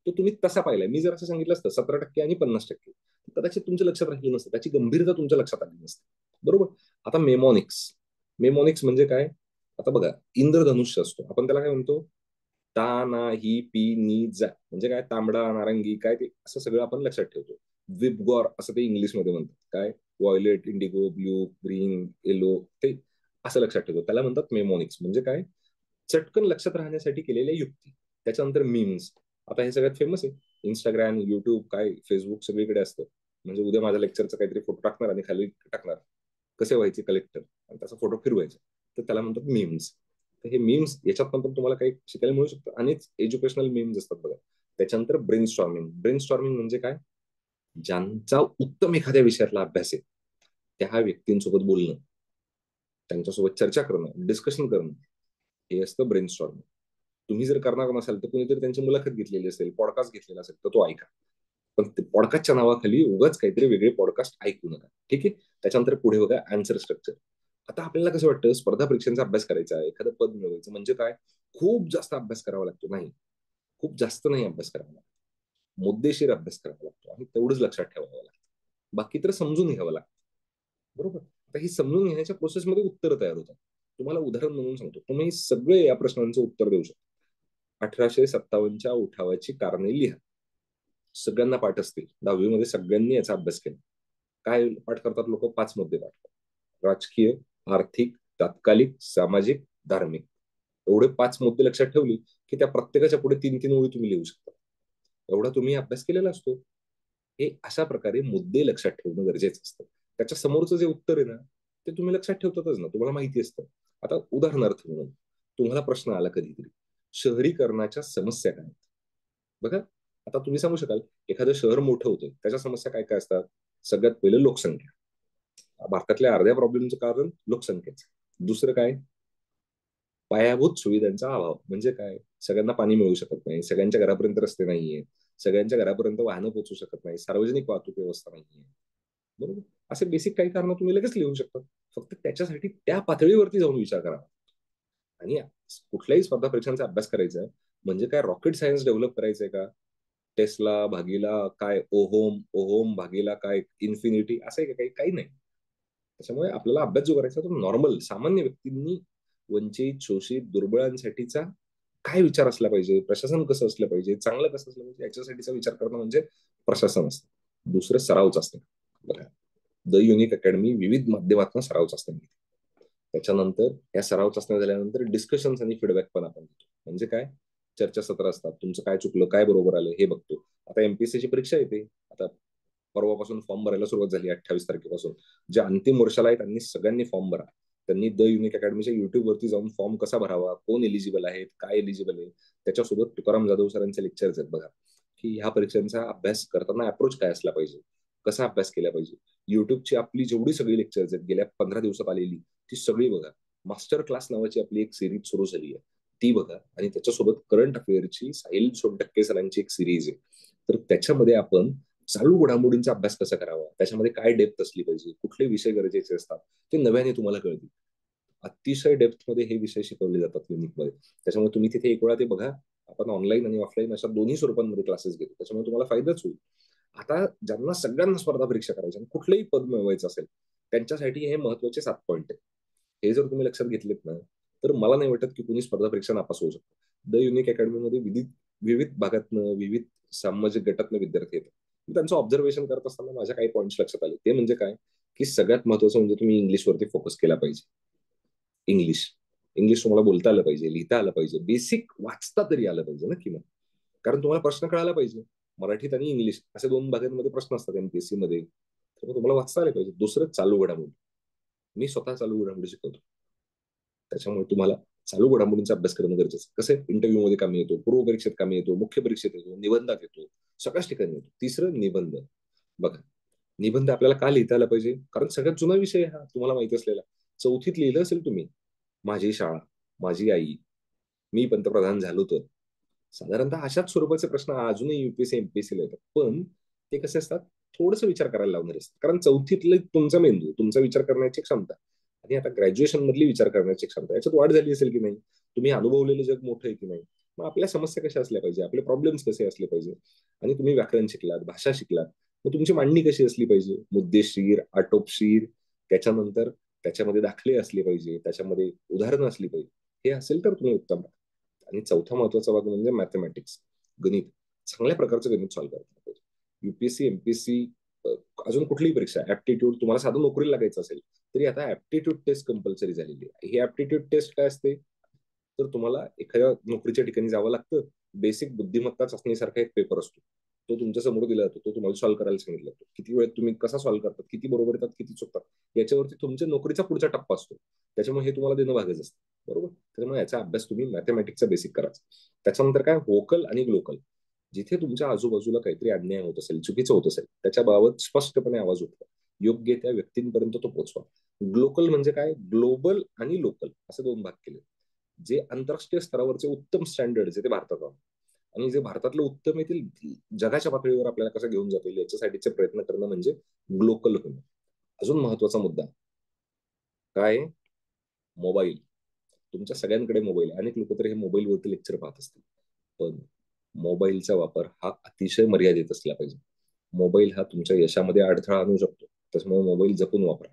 तो तुम्ही तसा पाहिलाय. मी जर असं सांगितलं असतं 17% आणि 50%, कदाचित तुमच्या लक्षात राहिलं नसतं, त्याची गंभीरता तुमच्या लक्षात आली नसते, बरोबर. आता मेमॉनिक्स, मेमॉनिक्स म्हणजे काय, आता बघा इंद्रधनुष्य असतो, आपण त्याला काय म्हणतो, ता ना ही पी नी जा, म्हणजे काय, तांबडा नारंगी काय ते असं सगळं आपण लक्षात ठेवतो. विबगॉर असं ते इंग्लिशमध्ये म्हणतात, काय, violet, Indigo, blue, green, yellow, ते असं लक्षात ठेवतो. त्याला म्हणतात मेमोनिक्स. म्हणजे काय, चटकन लक्षात राहण्यासाठी केलेल्या युक्ती. त्याच्यानंतर मीम्स, आता हे सगळ्यात फेमस आहे. इंस्टाग्राम, युट्यूब, काय फेसबुक सगळीकडे असतं. म्हणजे उद्या माझ्या लेक्चरचा काहीतरी फोटो टाकणार आणि खाली टाकणार कसे व्हायचे कलेक्टर, आणि त्याचा फोटो फिरवायचा, तर त्याला म्हणतात मीम्स. तर हे मीम्स याच्यात पण तुम्हाला काही शिकायला मिळू शकतं. आणि एज्युकेशनल मीम्स असतात बघा. त्याच्यानंतर ब्रेन स्टॉर्मिंग. ब्रेन स्टॉर्मिंग म्हणजे काय, ज्यांचा उत्तम एखाद्या विषयातला अभ्यास आहे त्या व्यक्तींसोबत बोलणं, त्यांच्यासोबत चर्चा करणं, डिस्कशन करणं, हे असतं ब्रेन स्टॉर्मिंग. तुम्ही जर करणार नसाल तर कुणीतरी त्यांची मुलाखत घेतलेली असेल, पॉडकास्ट घेतलेला असेल, तर तो ऐका. पण ते पॉडकास्टच्या नावाखाली उगाच काहीतरी वेगळे पॉडकास्ट ऐकू नका. ठीक आहे. त्याच्यानंतर पुढे बघा आन्सर स्ट्रक्चर. आता आपल्याला कसं वाटतं स्पर्धा परीक्षांचा अभ्यास करायचा आहे, एखादं पद मिळवायचं म्हणजे काय, खूप जास्त अभ्यास करावा लागतो. नाही, खूप जास्त नाही अभ्यास करावा लागतो. मुद्देशीर अभ्यास करावा लागतो आणि तेवढंच लक्षात ठेवावं लागतं. बाकी तर समजून घ्यावं लागतं. बरोबर. आता ही समजून घेण्याच्या प्रोसेसमध्ये उत्तरं तयार होतात. तुम्हाला उदाहरण म्हणून सांगतो, तुम्ही सगळे या प्रश्नांचं उत्तर देऊ शकता. 1857च्या उठावाची कारणे लिहा. सगळ्यांना पाठ असतील. 10वी मध्ये सगळ्यांनी याचा अभ्यास केला. काय पाठ करतात लोक? 5 मुद्दे पाठ करतात: राजकीय, आर्थिक, तात्कालिक, सामाजिक, धार्मिक. एवढे 5 मुद्दे लक्षात ठेवली की त्या प्रत्येकाच्या पुढे 3-3 ओळी तुम्ही लिहू शकता. एवढा तुम्ही अभ्यास केलेला असतो. हे अशा प्रकारे मुद्दे लक्षात ठेवणं गरजेचं असतं. त्याच्या समोरचं जे उत्तर आहे ना, ते तुम्ही लक्षात ठेवतातच ना, तुम्हाला माहिती असतं. आता उदाहरणार्थ म्हणून तुम्हाला प्रश्न आला कधीतरी, शहरीकरणाच्या समस्या काय आहेत? बघा, आता तुम्ही सांगू शकाल एखादं शहर मोठं होतं, त्याच्या समस्या काय काय असतात? सगळ्यात पहिलं लोकसंख्या. भारतातल्या अर्ध्या प्रॉब्लेमचं कारण लोकसंख्येचं. दुसरं काय? पायाभूत सुविधांचा अभाव. म्हणजे काय? सगळ्यांना पाणी मिळू शकत नाही, सगळ्यांच्या घरापर्यंत रस्ते नाहीये, सगळ्यांच्या घरापर्यंत वाहनं पोहोचू शकत नाही, सार्वजनिक वाहतूक व्यवस्था नाहीये. बरोबर. असे बेसिक काही कारण तुम्ही लगेच लिहू शकता. फक्त त्याच्यासाठी त्या पातळीवरती जाऊन विचार करा. आणि कुठल्याही स्पर्धा परीक्षांचा अभ्यास करायचा आहे म्हणजे काय रॉकेट सायन्स डेव्हलप करायचंय का? टेस्ला भागीला काय ओहोम, ओहोम भागीला काय इन्फिनिटी, असं आहे का काही? काही नाही. त्याच्यामुळे आपल्याला अभ्यास जो करायचा तो नॉर्मल सामान्य व्यक्तींनी, वंचित, शोषित, दुर्बळांसाठीचा काय विचार असला पाहिजे, प्रशासन कसं असलं पाहिजे, चांगलं कसं असलं पाहिजे, याच्यासाठीचा विचार करणं म्हणजे प्रशासन असतं. दुसरं सरावच असतं. बघा, द युनिक अकॅडमी विविध माध्यमातून सराव चाचणी घेते. त्याच्यानंतर या सराव चाचण्या झाल्यानंतर डिस्कशन्स आणि फीडबॅक पण आपण देतो. म्हणजे काय? चर्चासत्र असतात, तुमचं काय चुकलं, काय बरोबर आलं हे बघतो. आता एमपीएससीची परीक्षा येते. आता परवापासून फॉर्म भरायला सुरुवात झाली, 28 तारखेपासून. जे अंतिम वर्षाला आहे त्यांनी सगळ्यांनी फॉर्म भरा. त्यांनी द युनिक अकॅडमीच्या युट्यूब वरती जाऊन फॉर्म कसा भरावा, कोण एलिजिबल आहेत, काय एलिजिबल आहे, त्याच्यासोबत तुकाराम जाधव सरांचे लेक्चर्स आहेत बघा, की ह्या परीक्षांचा अभ्यास करताना अप्रोच काय असला पाहिजे, कसा अभ्यास केला पाहिजे. युट्यूबची आपली जेवढी सगळी लेक्चर्स आहेत गेल्या 15 दिवसात आलेली, ती सगळी बघा. मास्टर क्लास नावाची आपली एक सिरीज सुरू झाली आहे, ती बघा. आणि त्याच्यासोबत करंट अफेअरची साहिल सोनटक्के सरांची एक सिरीज आहे. तर त्याच्यामध्ये आपण चालू घडामोडींचा अभ्यास कसा करावा, त्याच्यामध्ये काय डेप्थ असली पाहिजे, कुठले विषय गरजेचे असतात, ते नव्याने तुम्हाला कळतील. अतिशय डेप्थ मध्ये हे विषय शिकवले जातात युनिकमध्ये. त्याच्यामुळे तुम्ही तिथे एक वेळा ते बघा. आपण ऑनलाईन आणि ऑफलाईन अशा दोन्ही स्वरूपांमध्ये क्लासेस घेतो, त्याच्यामुळे तुम्हाला फायदाच होईल. आता ज्यांना सगळ्यांना स्पर्धा परीक्षा करायची आणि कुठलंही पद मिळवायचं असेल, त्यांच्यासाठी हे महत्वाचे 7 पॉईंट आहेत. हे जर तुम्ही लक्षात घेतलेत ना, तर मला नाही वाटत की कुणी स्पर्धा परीक्षा नापास होऊ शकतो. द युनिक अकॅडमीमध्ये विविध विविध भागातनं, विविध सामाजिक गटातनं विद्यार्थी येतात. मी त्यांचं ऑब्झर्वेशन करत असताना माझ्या काही पॉईंट्स लक्षात आले. ते म्हणजे काय, की सगळ्यात महत्वाचं म्हणजे तुम्ही इंग्लिशवरती फोकस केला पाहिजे. इंग्लिश इंग्लिश तुम्हाला बोलता आलं पाहिजे, लिहिता आलं पाहिजे, बेसिक वाचता तरी आलं पाहिजे ना किंवा. कारण तुम्हाला प्रश्न कळायला पाहिजे. मराठीत आणि इंग्लिश असे 2 भागांमध्ये प्रश्न असतात एमपीएससी मध्ये, तर मग तुम्हाला वाचता आले पाहिजे. दुसरं चालू घडामोडी. मी स्वतः चालू घडामोडी शिकवतो. त्याच्यामुळे तुम्हाला चालू घडामोडींचा अभ्यास करणं गरजेचं. कसं आहे, इंटरव्ह्यू मध्ये कामी येतो, पूर्व परीक्षेत कामी येतो, मुख्य परीक्षेत येतो, निबंधात येतो, सगळ्याच ठिकाणी येतो. तिसरं निबंध. बघा, निबंध आपल्याला का लिहिता आला पाहिजे? कारण सगळ्यात जुना विषय हा तुम्हाला माहिती असलेला. 4थीत लिहिलं असेल तुम्ही, माझी शाळा, माझी आई, मी पंतप्रधान झालो तर. साधारणतः अशाच स्वरूपाचे प्रश्न अजूनही युपीएससी एमपीएससी येतात. पण ते कसे असतात, थोडस विचार करायला लावणारे असतात. कारण 4थीतलं तुमचा मेंदू, तुमचा विचार करण्याची क्षमता आणि आता ग्रॅज्युएशन मधली विचार करण्याची क्षमता याच्यात वाढ झाली असेल की नाही, तुम्ही अनुभवलेलं जग मोठं आहे की नाही, मग आपल्या समस्या कशा असल्या पाहिजे, आपले प्रॉब्लेम्स कसे असले पाहिजे, आणि तुम्ही व्याकरण शिकलात, भाषा शिकलात, मग तुमची मांडणी कशी असली पाहिजे, मुद्देशीर, आटोपशीर, त्याच्यानंतर त्याच्यामध्ये दाखले असले पाहिजे, त्याच्यामध्ये उदाहरणं असली पाहिजे. हे असेल तर तुम्ही उत्तम. आणि चौथा महत्वाचा भाग म्हणजे मॅथमॅटिक्स, गणित. चांगल्या प्रकारचं गणित सॉल्व्ह करायला पाहिजे. युपीएससी एमपीएससी, अजून कुठलीही परीक्षा, ऍप्टिट्यूड, तुम्हाला साधं नोकरीला लागायचं असेल तरी आता ऍप्टिट्यूड टेस्ट कंपल्सरी झालेली आहे. ही ऍप्टिट्यूड टेस्ट काय असते, तर तुम्हाला एखाद्या नोकरीच्या ठिकाणी जावं लागतं. बेसिक बुद्धिमत्ता चाचणीसारखा एक पेपर असतो, तो तुमच्या समोर दिला जातो, तो तुम्हाला सॉल्व्ह करायला सांगितलं जातो. किती वेळ तुम्ही कसा सॉल्व्ह करतात, किती बरोबर येतात, किती चुकतात, याच्यावरती तुमच्या नोकरीचा पुढचा टप्पा असतो. त्याच्यामुळे हे तुम्हाला देणं भागच असतं. बरोबर. त्याच्यामुळे याचा अभ्यास तुम्ही मॅथमॅटिक्सचा बेसिक करायचा. त्याच्यानंतर काय, व्होकल आणि ग्लोकल. जिथे तुमच्या आजूबाजूला काहीतरी अन्याय होत असेल, चुकीचं होत असेल, त्याच्या बाबत स्पष्टपणे आवाज उठवा. योग्य त्या व्यक्तींपर्यंत तो पोहोचवा. ग्लोकल म्हणजे काय, ग्लोबल आणि लोकल असे 2 भाग केले. जे आंतरराष्ट्रीय स्तरावरचे उत्तम स्टँडर्ड ते भारतात आहे, आणि जे भारतातलं उत्तम येतील जगाच्या पातळीवर आपल्याला कसं घेऊन जाता येईल याच्यासाठीचे प्रयत्न करणं म्हणजे ग्लोकल होणं. अजून महत्वाचा मुद्दा काय? मोबाईल. तुमच्या सगळ्यांकडे मोबाईल आहे. अनेक लोक तर हे मोबाईलवरती लेक्चर पाहत असतील, पण मोबाईलचा वापर हा अतिशय मर्यादित असला पाहिजे. मोबाईल हा तुमच्या यशामध्ये अडथळा आणू शकतो, त्याच्यामुळे मोबाईल जपून वापरा.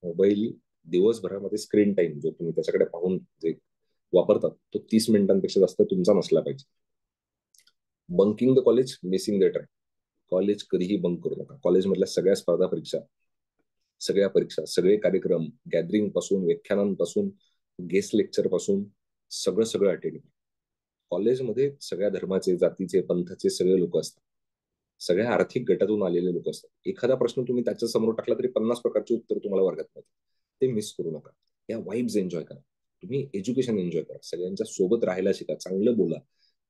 मोबाईल दिवसभरामध्ये स्क्रीन टाइम जो तुम्ही त्याच्याकडे पाहून जे वापरतात तो 30 मिनिटांपेक्षा जास्त तुमचा नसला पाहिजे. Bunking the college, missing the track. College कधीही बंक करू नका. कॉलेजमधल्या सगळ्या स्पर्धा परीक्षा, सगळ्या परीक्षा, सगळे कार्यक्रम, गॅदरिंग पासून, व्याख्यानांपासून, गेस्ट लेक्चर पासून सगळं सगळं अटेंड. कॉलेजमध्ये सगळ्या धर्माचे, जातीचे, पंथाचे सगळे लोक असतात. सगळ्या आर्थिक गटातून आलेले लोक असतात. एखादा प्रश्न तुम्ही त्याच्या समोर टाकला तरी 50 प्रकारचे उत्तर तुम्हाला वर्गात मिळतात. ते मिस करू नका. या वाईब्स एन्जॉय करा. तुम्ही एज्युकेशन एन्जॉय करा. सगळ्यांच्या सोबत राहायला शिका. चांगलं बोला.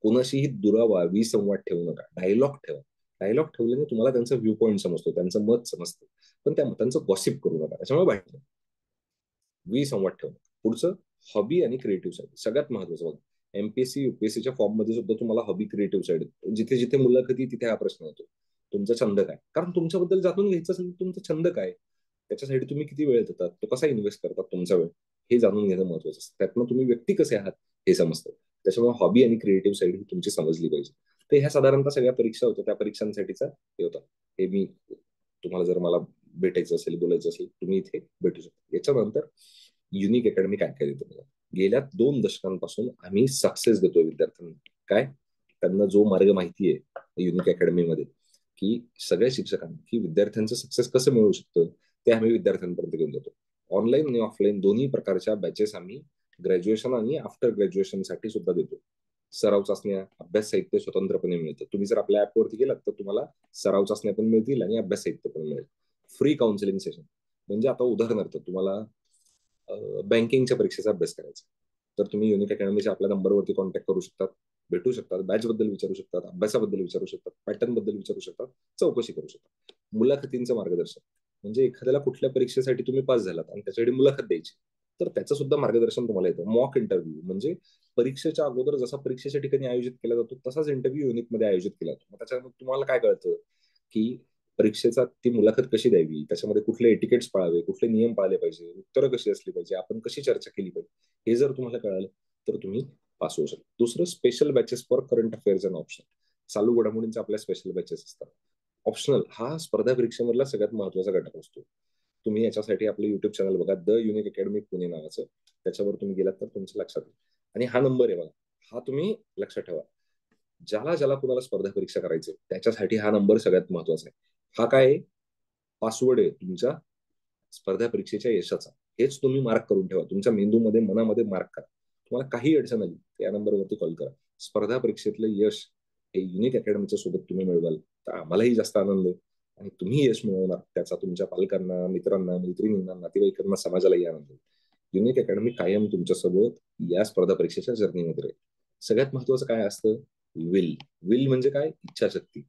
कोणाशीही दुरावा विसंवाद ठेवू नका. डायलॉग ठेवा. डायलॉग ठेवल्याने तुम्हाला त्यांचा व्ह्यू पॉईंट समजतो, त्यांचं मत समजतं, पण त्यांचं गॉसिप करू नका. त्याच्यामुळे बाहेर विसंवाद ठेवणं. पुढचं हॉबी आणि क्रिएटिव्ह साईड सगळ्यात महत्वाचं बघा. एमपीएससी युपीएससीच्या फॉर्म मध्ये सुद्धा तुम्हाला हॉबी क्रिएटिव्ह साईड, जिथे जिथे मुलाखती तिथे हा प्रश्न येतो. तुमचा छंद काय? कारण तुमच्याबद्दल जाणून घ्यायचं असेल तर तुमचा छंद काय, त्याच्यासाठी तुम्ही किती वेळ देतात, तो कसा इन्व्हेस्ट करतात तुमचा वेळ, हे जाणून घेणं महत्वाचं असतं. त्यातनं तुम्ही व्यक्ती कसे आहात हे समजतं. त्याच्यामुळे हॉबी आणि क्रिएटिव्ह साईड ही तुमची समजली पाहिजे. तर ह्या साधारणतः सगळ्या परीक्षा होत्या, त्या परीक्षांसाठीचा हे होता. हे मी तुम्हाला जर मला भेटायचं असेल, बोलायचं असेल, तुम्ही इथे भेटू शकता. याच्यानंतर युनिक अकॅडमी काय काय देतो? गेल्या 2 दशकांपासून आम्ही सक्सेस देतोय विद्यार्थ्यांना. काय? त्यांना जो मार्ग माहिती आहे युनिक अकॅडमीमध्ये, की सगळ्या शिक्षकांना की विद्यार्थ्यांचं सक्सेस कसं मिळू शकतं ते आम्ही विद्यार्थ्यांपर्यंत घेऊन जातो. ऑनलाईन आणि ऑफलाईन दोन्ही प्रकारच्या बॅचेस आम्ही ग्रॅज्युएशन आणि आफ्टर ग्रॅज्युएशनसाठी सुद्धा देतो. सराव चाचण्या, अभ्यास साहित्य स्वतंत्रपणे मिळतं. तुम्ही जर आपल्या ऍपवरती गेलात तर तुम्हाला सराव चाचण्या पण मिळतील आणि अभ्यास साहित्य पण मिळेल. Free counselling session. म्हणजे आता उदाहरणार्थ तुम्हाला बँकिंगच्या परीक्षेचा अभ्यास करायचा, तर तुम्ही युनिक अकॅडमीच्या आपल्या नंबरवरती कॉन्टॅक्ट करू शकतात, भेटू शकतात, बॅच बद्दल विचारू शकतात, अभ्यासाबद्दल विचारू शकतात, पॅटर्न बद्दल विचारू शकतात, चौकशी करू शकतात. मुलाखतींचं मार्गदर्शन. म्हणजे एखाद्याला कुठल्या परीक्षेसाठी तुम्ही पास झालात आणि त्याच्यासाठी मुलाखत द्यायची, तर त्याचं सुद्धा मार्गदर्शन तुम्हाला येतं. मॉक इंटरव्ह्यू म्हणजे परीक्षेच्या अगोदर जसा परीक्षेच्या ठिकाणी आयोजित केला जातो तसाच इंटरव्ह्यू युनिकमध्ये आयोजित केला जातो. मग त्याच्यामध्ये तुम्हाला काय कळतं की परीक्षेचा ती मुलाखत कशी द्यावी, त्याच्यामध्ये कुठले एटिकेट्स पाळावे, कुठले नियम पाळले पाहिजे, उत्तरं कशी असली पाहिजे, आपण कशी चर्चा केली पाहिजे, हे जर तुम्हाला कळालं तर तुम्ही पास होऊ शकता. दुसरं special batches for current affairs and option. चालू घडामोडींच्या आपल्या स्पेशल बॅचेस असतात. ऑप्शनल हा स्पर्धा परीक्षेमधला सगळ्यात महत्वाचा घटक असतो. तुम्ही याच्यासाठी आपलं युट्यूब चॅनल बघा, द युनिक अकॅडमी पुणे नावाचं. त्याच्यावर तुम्ही गेलात तर तुमच्या लक्षात येईल. आणि हा नंबर आहे बघा, हा तुम्ही लक्षात ठेवा. ज्याला ज्याला कुणाला स्पर्धा परीक्षा करायची त्याच्यासाठी हा नंबर सगळ्यात महत्वाचा आहे. हा काय पासवर्ड आहे तुमच्या स्पर्धा परीक्षेच्या यशाचा. हेच तुम्ही मार्क करून ठेवा तुमच्या मेंदूमध्ये, मनामध्ये मार्क करा. तुम्हाला काही अडचण आली तर या नंबरवरती कॉल करा. स्पर्धा परीक्षेतलं यश हे युनिक अकॅडमीच्या सोबत तुम्ही मिळवाल तर आम्हालाही जास्त आनंद आहे, आणि तुम्ही यश मिळवणार त्याचा तुमच्या पालकांना, मित्रांना, मैत्रिणींना, नातेवाईकांना, समाजालाही आनंद आहे. युनिक अकॅडमी कायम तुमच्यासोबत या स्पर्धा परीक्षेच्या जर्नीमध्ये राहील. सगळ्यात महत्वाचं काय असतं? विल. विल म्हणजे काय? इच्छाशक्ती.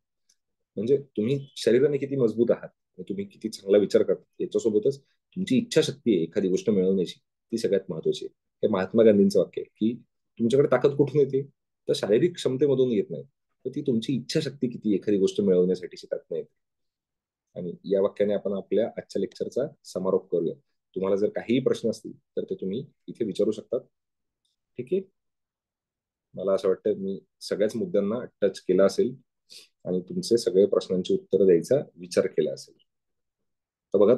म्हणजे तुम्ही शरीराने किती मजबूत आहात, तुम्ही किती चांगला विचार करता, याच्यासोबतच तुमची इच्छाशक्ती आहे एखादी गोष्ट मिळवण्याची, ती सगळ्यात महत्वाची आहे. हे महात्मा गांधींचं वाक्य आहे की तुमच्याकडे ताकद कुठून येते? तर शारीरिक क्षमतेमधून येत नाही, तर ती तुमची इच्छाशक्ती किती एखादी गोष्ट मिळवण्यासाठी त्यातनं येते. आणि या वाक्याने आपण आपल्या आजच्या लेक्चरचा समारोप करूया. तुम्हाला जर काहीही प्रश्न असतील तर ते तुम्ही इथे विचारू शकतात. ठीक आहे. मला असं वाटतं मी सगळ्याच मुद्द्यांना टच केला असेल आणि तुमचे सगळे प्रश्नांची उत्तरं द्यायचा विचार केला असेल. तर बघा,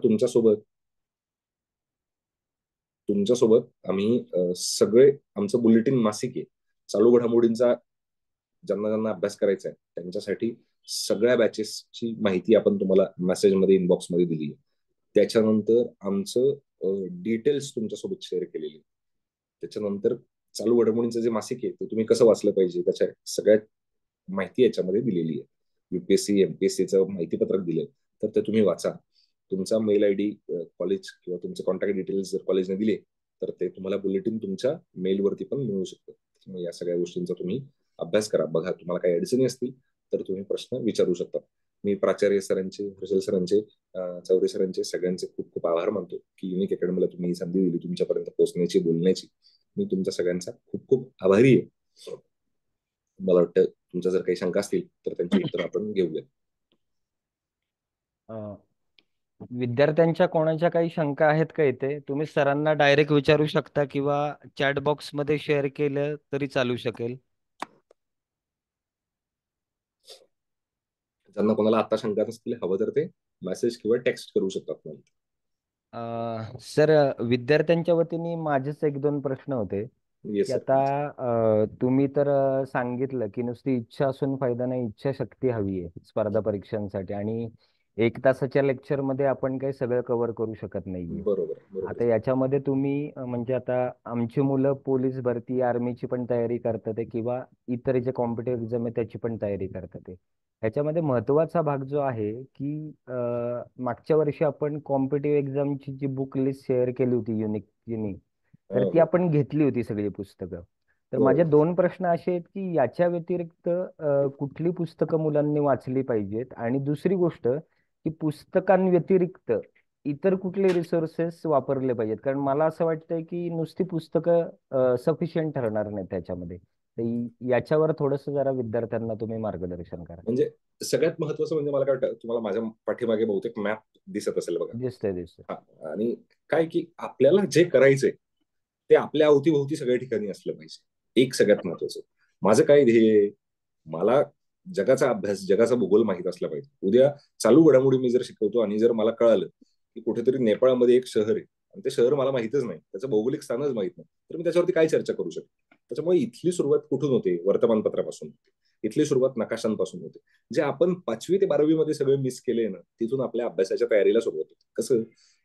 तुमच्यासोबत आम्ही सगळे आमचं बुलेटिन मासिक आहे. चालू घडामोडींचा ज्यांना ज्यांना अभ्यास करायचा आहे त्यांच्यासाठी सगळ्या बॅचेसची माहिती आपण तुम्हाला मेसेजमध्ये, इनबॉक्समध्ये दिली आहे. त्याच्यानंतर आमचं डिटेल्स तुमच्यासोबत शेअर केलेली आहे. त्याच्यानंतर चालू घडामोडींचं जे मासिक आहे ते तुम्ही कसं वाचलं पाहिजे त्याच्या सगळ्यात माहिती याच्यामध्ये दिलेली आहे. युपीएससी एमपीएससीचं माहितीपत्रक दिलंय, तर ते तुम्ही वाचा. तुमचा मेल आय डी कॉलेज किंवा तुमचे कॉन्टॅक्ट डिटेल्स जर कॉलेजने दिले तर ते तुम्हाला बुलेटिन तुमच्या मेलवरती पण मिळू शकतं. त्यामुळे या सगळ्या गोष्टींचा तुम्ही अभ्यास करा. बघा, तुम्हाला काही अडचणी असतील तर तुम्ही प्रश्न विचारू शकता. मी प्राचार्य सरांचे, हर्षल सरांचे, चौरे सरांचे सगळ्यांचे खूप खूप आभार मानतो की युनिक अकॅडमीला तुम्ही ही संधी दिली तुमच्यापर्यंत पोहोचण्याची, बोलण्याची. मी तुमच्या सगळ्यांचा खूप खूप आभारी आहे. मला वाटतं तुमच्या जर काही शंका असतील तर त्यांची उत्तर आपण घेऊया. अ, विद्यार्थ्यांच्या कोणाच्या काही शंका आहेत का इथे? तुम्ही सरांना डायरेक्ट विचारू शकता किंवा चॅट बॉक्समध्ये शेअर केलं तरी चालू शकेल. ज्यांना कोणाला आता शंका नसतील हवं तर ते मेसेज किंवा टेक्स्ट करू शकतात मला. सर, विद्यार्थ्यांच्या वतीने माझेच एक दोन प्रश्न होते की येस सर, आता तुम्ही तर सांगितलं की नुसती इच्छा असून फायदा नाही, इच्छाशक्ती हवी आहे स्पर्धा परीक्षांसाठी, आणि एक तासाच्या लेक्चरमध्ये आपण काही सगळं कव्हर करू शकत नाहीये. बरोबर बरोबर आता सर. याच्यामध्ये तुम्ही म्हणजे आता आमची मुलं पोलीस भरती आर्मीची पण तयारी करतात आहे किंवा इतर जे कॉम्पिटेटिव्ह एक्झाम आहे त्याची पण तयारी करतात आहे. ह्याच्यामध्ये महत्त्वाचा भाग जो आहे की मागच्या वर्षी आपण कॉम्पिटेटिव्ह एक्झामची जी बुक लिस्ट शेअर केली होती युनिक, तर ती हो आपण घेतली होती सगळी पुस्तकं. तर माझे बरोबर. दोन प्रश्न असे आहेत की याच्या व्यतिरिक्त कुठली पुस्तकं मुलांनी वाचली पाहिजेत, आणि दुसरी गोष्ट की पुस्तकांव्यतिरिक्त इतर कुठले रिसोर्सेस वापरले पाहिजेत, कारण मला असं वाटतंय की नुसती पुस्तकं सफिशियंट ठरणार नाही त्याच्यामध्ये. तर याच्यावर थोडंसं जरा विद्यार्थ्यांना तुम्ही मार्गदर्शन करा. म्हणजे सगळ्यात महत्वाचं म्हणजे मला काय वाटतं, तुम्हाला माझ्या पाठीमागे बहुतेक मॅप दिसत असेल बघा. दिसतंय दिसतंय. हा, आणि काय की आपल्याला जे करायचंय ते आपल्या अवतीभोवती सगळ्या ठिकाणी असलं पाहिजे. एक सगळ्यात महत्वाचं. माझं काय ध्येय आहे? मला जगाचा अभ्यास, जगाचा भूगोल माहित असला पाहिजे. उद्या चालू घडामोडी मी जर शिकवतो आणि जर मला कळालं की कुठेतरी नेपाळमध्ये एक शहर आहे आणि ते शहर मला माहितच नाही, त्याचं भौगोलिक स्थानच माहित नाही, तर मी त्याच्यावरती काय चर्चा करू शकतो? त्याच्यामुळे इथली सुरुवात कुठून होते? वर्तमानपत्रापासून होते. इथली सुरुवात नकाशांपासून होते. जे आपण 5वी ते 12वी मध्ये सगळं मिस केले ना, तिथून आपल्या अभ्यासाच्या तयारीला सुरुवात होते. कसं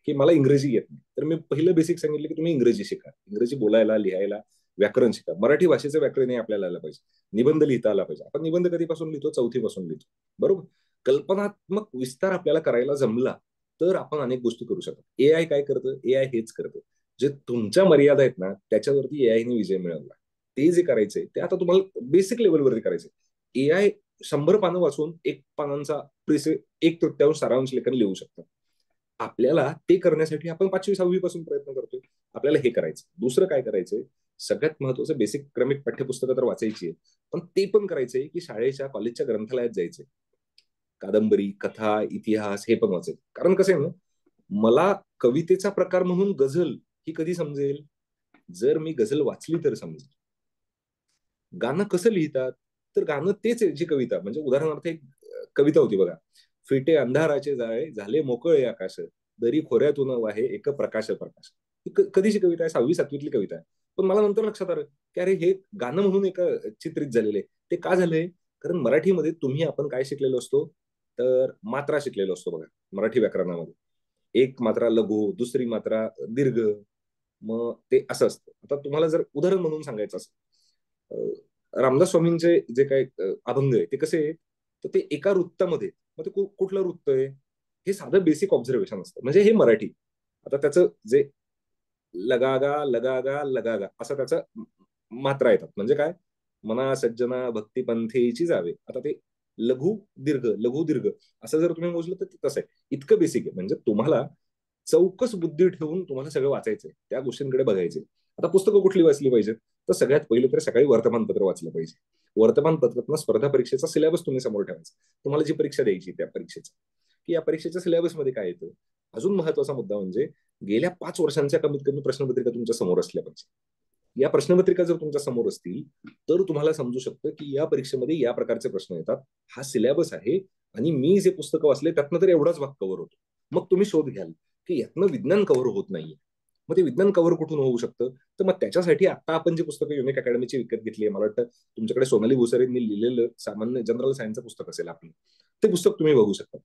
की मला इंग्रजी येत नाही, तर मी पहिलं बेसिक सांगितलं की तुम्ही इंग्रजी शिका. इंग्रजी बोलायला, लिहायला, व्याकरण शिका. मराठी भाषेचं व्याकरणही आपल्याला आलं पाहिजे. निबंध लिहिता आला पाहिजे. आपण निबंध कधीपासून लिहितो? 4थी पासून लिहितो, बरोबर. कल्पनात्मक विस्तार आपल्याला करायला जमला तर आपण अनेक गोष्टी करू शकतो. एआय काय करतं? एआय हेच करतं. जे तुमच्या मर्यादा आहेत ना, त्याच्यावरती एआयने विजय मिळवला. ते जे करायचंय ते आता तुम्हाला बेसिक लेवलवरती करायचंय. एआय 100 पानं वाचून एक पानांचा एक तृतीयांश सारांश लेखन लिहू शकतं. आपल्याला ते करण्यासाठी आपण 5वी 6वी पासून प्रयत्न करतोय. आपल्याला हे करायचं. दुसरं काय करायचंय? सगळ्यात महत्वाचं बेसिक क्रमिक पाठ्यपुस्तकं तर वाचायची आहे, पण ते पण करायचंय की शाळेच्या कॉलेजच्या ग्रंथालयात जायचंय. कादंबरी, कथा, इतिहास हे पण वाचायचं. कारण कसं आहे ना, मला कवितेचा प्रकार म्हणून गझल ही कधी समजेल? जर मी गझल वाचली तर समजेल. गाणं कसं लिहितात? तर गाणं तेच आहे जी कविता. म्हणजे उदाहरणार्थ एक कविता होती बघा. फिटे अंधाराचे जाळे झाले मोकळे आकाश, दरी खोऱ्यातून वाहे एक प्रकाश प्रकाश. ही कधीची कविता आहे? 6वी 7वीतली कविता आहे. पण मला नंतर लक्षात आलं की अरे हे गाणं म्हणून एक चित्रित झालेलं आहे. ते का झालंय? कारण मराठीमध्ये तुम्ही आपण काय शिकलेलो असतो? तर मात्रा शिकलेलो असतो बघा मराठी व्याकरणामध्ये. एक मात्रा लघु, दुसरी मात्रा दीर्घ. मग ते असं असतं. आता तुम्हाला जर उदाहरण म्हणून सांगायचं असेल, रामदास स्वामींचे जे काही अभंग आहे ते कसे आहे? तर ते एका वृत्तामध्ये, मग ते कुठलं वृत्त आहे? हे साधं बेसिक ऑब्झर्वेशन असतं. म्हणजे हे मराठी. आता त्याचं जे लगागा लगागा लगागा असं त्याचं मात्रा येतात. म्हणजे काय? मना सज्जना भक्तिपंथीची जावे. आता ते लघु दीर्घ लघु दीर्घ असं जर तुम्ही मोजलं तर ते तसं आहे. इतकं बेसिक आहे. म्हणजे तुम्हाला चौकस बुद्धी ठेवून तुम्हाला सगळं वाचायचंय, त्या गोष्टींकडे बघायचे. आता पुस्तकं कुठली वाचली पाहिजेत? तर सगळ्यात पहिलं तर सकाळी वर्तमानपत्र वाचलं पाहिजे. वर्तमानपत्रातनं स्पर्धा परीक्षेचा सिलेबस तुम्ही समोर ठेवायचा. तुम्हाला जी परीक्षा द्यायची त्या परीक्षेचा, की या परीक्षेच्या सिलेबसमध्ये काय येतं. अजून महत्वाचा मुद्दा म्हणजे गेल्या 5 वर्षांच्या कमीत कमी प्रश्नपत्रिका तुमच्या समोर असल्या पाहिजे. या प्रश्नपत्रिका जर तुमच्या समोर असतील तर तुम्हाला समजू शकतं की या परीक्षेमध्ये या प्रकारचे प्रश्न येतात. हा सिलेबस आहे आणि मी जे पुस्तकं वाचले त्यातनं तर एवढाच भाग कव्हर होतो. मग तुम्ही शोध घ्याल की यातनं विज्ञान कव्हर होत नाहीये. मग ते विज्ञान कव्हर कुठून होऊ शकतं? तर मग त्याच्यासाठी आता आपण जी पुस्तकं युनिक अकॅडमीची विकत घेतली आहे, मला वाटतं तुमच्याकडे सोनाली भुसारेंनी लिहिलेलं सामान्य जनरल सायन्सचं पुस्तक असेल आपलं, ते पुस्तक तुम्ही बघू शकता.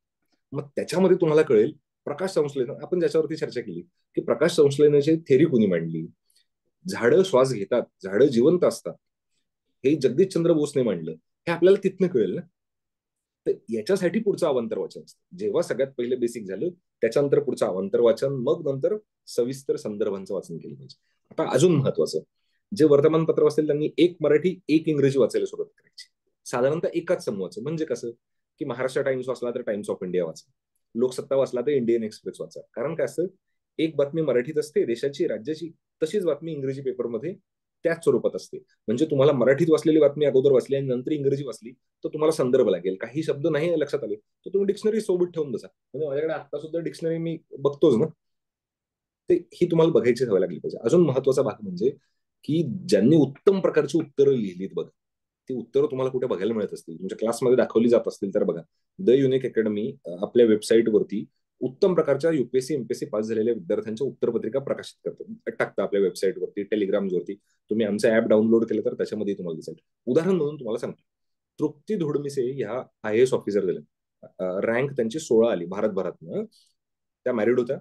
मग त्याच्यामध्ये तुम्हाला कळेल प्रकाश संश्लेषण आपण ज्याच्यावरती चर्चा केली की प्रकाश संश्लेषणाची थेरी कुणी मांडली. झाडं श्वास घेतात, झाडं जिवंत असतात, हे जगदीशचंद्र बोसने मांडलं. हे आपल्याला तिथनं कळेल ना. तर याच्यासाठी पुढचं अवांतर वाचन असतं. जेव्हा सगळ्यात पहिले बेसिक झालं त्याच्यानंतर पुढचं अवांतर वाचन, मग नंतर सविस्तर संदर्भांचं वाचन केलं पाहिजे. आता अजून महत्वाचं, जे वर्तमानपत्र असेल त्यांनी एक मराठी एक इंग्रजी वाचायला सुरुवात करायची. साधारणतः एकाच समूहाचं. म्हणजे कसं की महाराष्ट्र टाइम्स वाचला तर टाइम्स ऑफ इंडिया वाचा, लोकसत्ता वाचला तर इंडियन एक्सप्रेस वाचा. कारण काय असतं, एक बातमी मराठीत असते देशाची राज्याची, तशीच बातमी इंग्रजी पेपरमध्ये त्याच स्वरूपात असते. म्हणजे तुम्हाला मराठीत वाचलेली बातमी अगोदर वाचली आणि नंतर इंग्रजी वाचली, तर तुम्हाला संदर्भ लागेल. काही शब्द नाही लक्षात आले तर तुम्ही डिक्शनरी सोबत ठेवून बसा. म्हणजे माझ्याकडे आता सुद्धा डिक्शनरी मी बघतोच ना. ते ही तुम्हाला बघायची सवय लागली पाहिजे. अजून महत्वाचा भाग म्हणजे की ज्यांनी उत्तम प्रकारची उत्तरं लिहिलीत बघा, ती उत्तरं तुम्हाला कुठे बघायला मिळत असतील, तुमच्या क्लासमध्ये दाखवली जात असतील तर बघा. द युनिक अकॅडमी आपल्या वेबसाईटवरती उत्तम प्रकारच्या युपीएससी एमपीएससी पास झालेल्या विद्यार्थ्यांच्या उत्तरपत्रिका प्रकाशित करतो, टाकता आपल्या वेबसाईटवरती, टेलिग्रामवरती. तुम्ही आमचं ऍप डाउनलोड केलं तर त्याच्यामध्ये तुम्हाला दिसेल. उदाहरण म्हणून तुम्हाला सांगतो, तृप्ती धोडमिसे ह्या आय ए एस ऑफिसर झाल्या. रँक त्यांची 16 आली भारतभरातनं. त्या मॅरिड होत्या,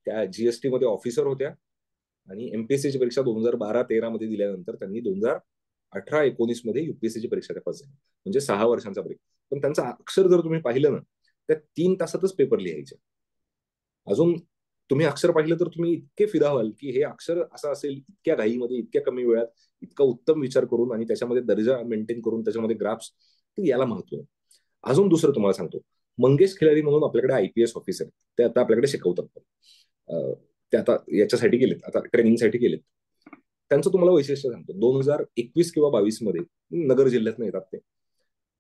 त्या जीएसटी मध्ये ऑफिसर होत्या आणि एमपीएससीची परीक्षा 2012-13 मध्ये दिल्यानंतर त्यांनी 2018-19 मध्ये युपीएससीची परीक्षा त्या पास झाल्या. म्हणजे 6 वर्षांचा ब्रेक. पण त्यांचं अक्षर जर तुम्ही पाहिलं ना, त्या 3 तासातच पेपर लिहायचे. अजून तुम्ही अक्षर पाहिलं तर तुम्ही इतके फिदा व्हाल की हे अक्षर असं असेल इतक्या घाईमध्ये, इतक्या कमी वेळात, इतका उत्तम विचार करून आणि त्याच्यामध्ये दर्जा मेंटेन करून त्याच्यामध्ये ग्राफ्स, याला महत्व आहे. अजून दुसरं तुम्हाला सांगतो, मंगेश खिलारी म्हणून आपल्याकडे आयपीएस ऑफिसर, ते आता आपल्याकडे शिकवतात. ते आता याच्यासाठी गेलेत, आता ट्रेनिंगसाठी गेलेत. त्यांचं तुम्हाला वैशिष्ट्य सांगतो, 2021 किंवा 22 मध्ये नगर जिल्ह्यात येतात ते.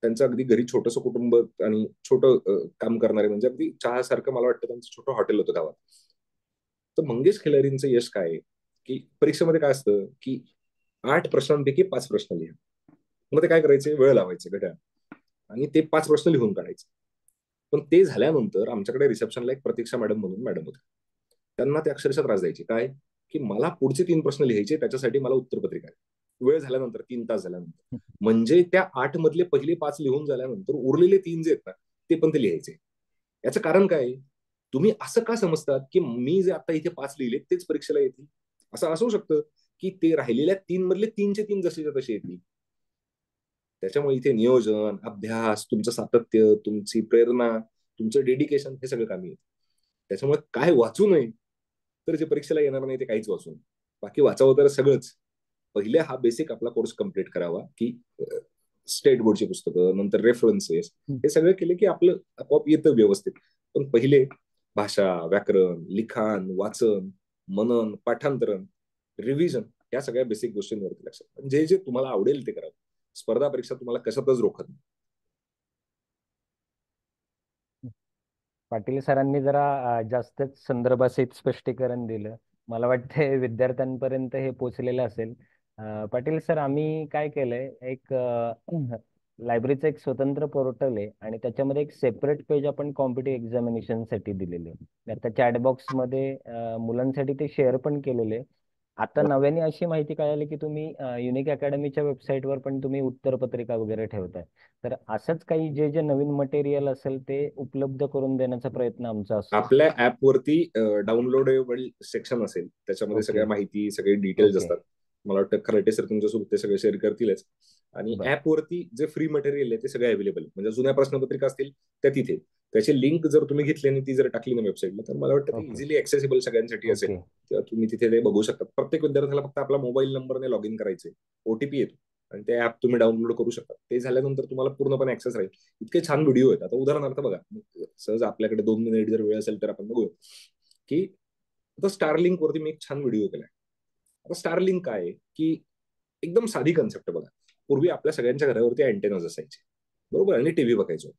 त्यांचं अगदी घरी छोटंसं कुटुंब आणि छोटं काम करणारे, म्हणजे अगदी चहासारखं मला वाटतं त्यांचं छोटं हॉटेल होतं गावात. तर मंगेश खिलारींचं यश काय आहे की परीक्षेमध्ये काय असतं की 8 प्रश्नांपैकी 5 प्रश्न लिहा. मग ते काय करायचे, वेळ लावायचे घड्याळ आणि ते 5 प्रश्न लिहून काढायचे. पण ते झाल्यानंतर आमच्याकडे रिसेप्शनला एक प्रतीक्षा मॅडम म्हणून मॅडम होत्या. त्यांना ते अक्षरशः त्रास द्यायचे, काय की मला पुढचे 3 प्रश्न लिहायचे, त्याच्यासाठी मला उत्तरपत्रिका आहे. वेळ झाल्यानंतर, 3 तास झाल्यानंतर. म्हणजे त्या 8 मधले पहिले 5 लिहून झाल्यानंतर उरलेले 3 जे आहेत ना, ते पण ते लिहायचे. याचं कारण काय, तुम्ही असं का समजतात की मी जे आता इथे 5 लिहिले तेच परीक्षेला येतील? असं असू शकतं की ते राहिलेल्या 3 मधले 3चे 3 जसेच्या तसे येतील. त्याच्यामुळे इथे नियोजन, अभ्यास, तुमचं सातत्य, तुमची प्रेरणा, तुमचं डेडिकेशन, हे सगळं कामी येतं. त्याच्यामुळे काय वाचू नये, तर जे परीक्षेला येणार नाही ते काहीच वाचू नये. बाकी वाचावं तर सगळंच. पहिले हा बेसिक आपला कोर्स कम्प्लीट करावा की स्टेट बोर्डची पुस्तकं, नंतर रेफरन्सेस, हे सगळं केले की आपलं आपोआप येतं व्यवस्थित. पण पहिले भाषा, व्याकरण, लिखाण, वाचन, मनन, पाठांतरण, रिव्हिजन, या सगळ्या बेसिक गोष्टींवरती लक्ष द्या. जे जे तुम्हाला आवडेल ते करा. स्पर्धा परीक्षा तुम्हाला कशातच रोखत नाही. पाटील सरांनी जरा जास्तच संदर्भासहित स्पष्टीकरण दिलं. मला वाटतं विद्यार्थ्यांपर्यंत हे पोचलेलं असेल. पाटील सर, आम्ही काय केलंय, एक लायब्ररीचं एक स्वतंत्र पोर्टल आहे आणि त्याच्यामध्ये एक सेपरेट पेज आपण कॉम्पिटिव्ह एक्झामिनेशनसाठी दिलेले आहे. आता चॅटबॉक्समध्ये मुलांसाठी ते शेअर पण केलेले आहे. आता नव्याने अशी माहिती कळाली की तुम्ही युनिक अकॅडमीच्या वेबसाईटवर पण तुम्ही उत्तरपत्रिका वगैरे ठेवताय. तर असंच काही जे जे नवीन मटेरियल असेल ते उपलब्ध करून देण्याचा प्रयत्न आमचा असतो. आपल्या ऍपवरती डाउनलोडेबल सेक्शन असेल, त्याच्यामध्ये ओके. सगळ्या माहिती, सगळे डिटेल्स ओके. असतात. मला वाटतं खराटे सर तुमच्यासोबत ते सगळे शेअर करतीलच. आणि बर. ऍपवरती जे फ्री मटेरियल आहे ते सगळे अवेलेबल आहे. म्हणजे जुन्या प्रश्नपत्रिका असतील त्या तिथे, त्याची लिंक जर तुम्ही घेतली आणि ती जर टाकली ना वेबसाईटला, तर मला वाटतं ते ओके. इझिली ऍक्सेसिबल सगळ्यांसाठी असेल. ओके. किंवा तुम्ही तिथे ते बघू शकता. प्रत्येक विद्यार्थ्याला फक्त आपला मोबाईल नंबरने लॉग इन करायचे, ओटीपी येतो आणि ते ऍप तुम्ही डाउनलोड करू शकता. ते झाल्यानंतर तुम्हाला पूर्णपणे ऍक्सेस राहील. इतके छान व्हिडिओ आहेत. आता उदाहरणार्थ बघा, सहज आपल्याकडे 2 मिनिट जर वेळ असेल तर आपण बघूया की आता स्टारलिंक वरती मी एक छान व्हिडिओ केलाय. आता स्टारलिंक काय आहे की एकदम साधी कन्सेप्ट बघा. पूर्वी आपल्या सगळ्यांच्या घरावरती अँटेनाज असायचे, बरोबर, आणि टीव्ही बघायचो.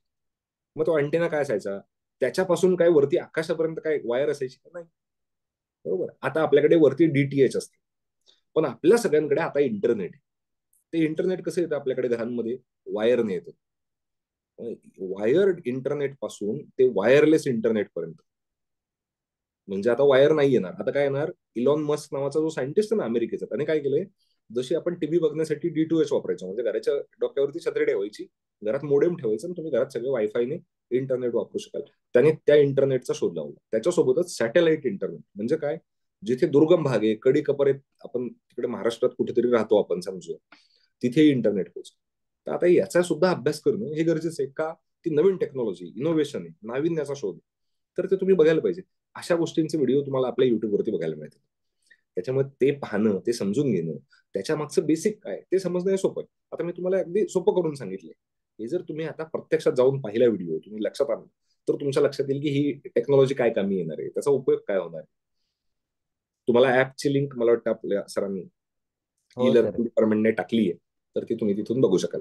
मग तो अँटेना काय असायचा, त्याच्यापासून काय वरती आकाशापर्यंत काय वायर असायची का, नाही, बरोबर. आता आपल्याकडे वरती डीटीएच असते. पण आपल्या सगळ्यांकडे आता इंटरनेट आहे. ते इंटरनेट कसं येतं आपल्याकडे घरांमध्ये, वायरने येतं. वायर्ड इंटरनेट पासून ते वायरलेस इंटरनेट पर्यंत, म्हणजे आता वायर नाही येणार. आता काय येणार, इलॉन मस्क नावाचा जो सायंटिस्ट आहे ना अमेरिकेचा, त्याने काय केलंय, जशी आपण टीव्ही बघण्यासाठी D2H वापरायचो, म्हणजे घराच्या डोक्यावरती छत्री ठेवायची, घरात मोडेम ठेवायचं आणि तुम्ही घरात सगळे वायफायने इंटरनेट वापरू शकाल. त्याने त्या इंटरनेटचा शोध लावला. त्याच्यासोबतच सॅटेलाइट इंटरनेट, म्हणजे काय, जिथे दुर्गम भाग आहे, कडी कपर आहेत, आपण तिकडे महाराष्ट्रात कुठेतरी राहतो आपण समजू, तिथे इंटरनेट पोहोचतो. तर आता याचा सुद्धा अभ्यास करणं हे गरजेचं आहे का, ती नवीन टेक्नॉलॉजी, इनोव्हेशन आहे, नाविन्याचा शोध आहे. तर ते तुम्ही बघायला पाहिजे. अशा गोष्टींचे व्हिडिओ तुम्हाला आपल्या युट्यूबवरती बघायला मिळतील. त्याच्यामुळे ते पाहणं, ते समजून घेणं, त्याच्या मागचं बेसिक काय ते समजणं हे सोपं आहे. आता मी तुम्हाला अगदी सोपं करून सांगितलंय. हे जर तुम्ही आता प्रत्यक्षात जाऊन पाहिला व्हिडिओ, तुम्ही लक्षात आणलं, तर तुमच्या लक्षात येईल की ही टेक्नॉलॉजी काय कामी येणार आहे, त्याचा उपयोग काय होणार आहे. तुम्हाला ऍपची लिंक मला वाटतं आपल्या सरांनी हो ई सर. लर्निंग डिपार्टमेंटने टाकली आहे, तर ती तुम्ही तिथून बघू शकाल.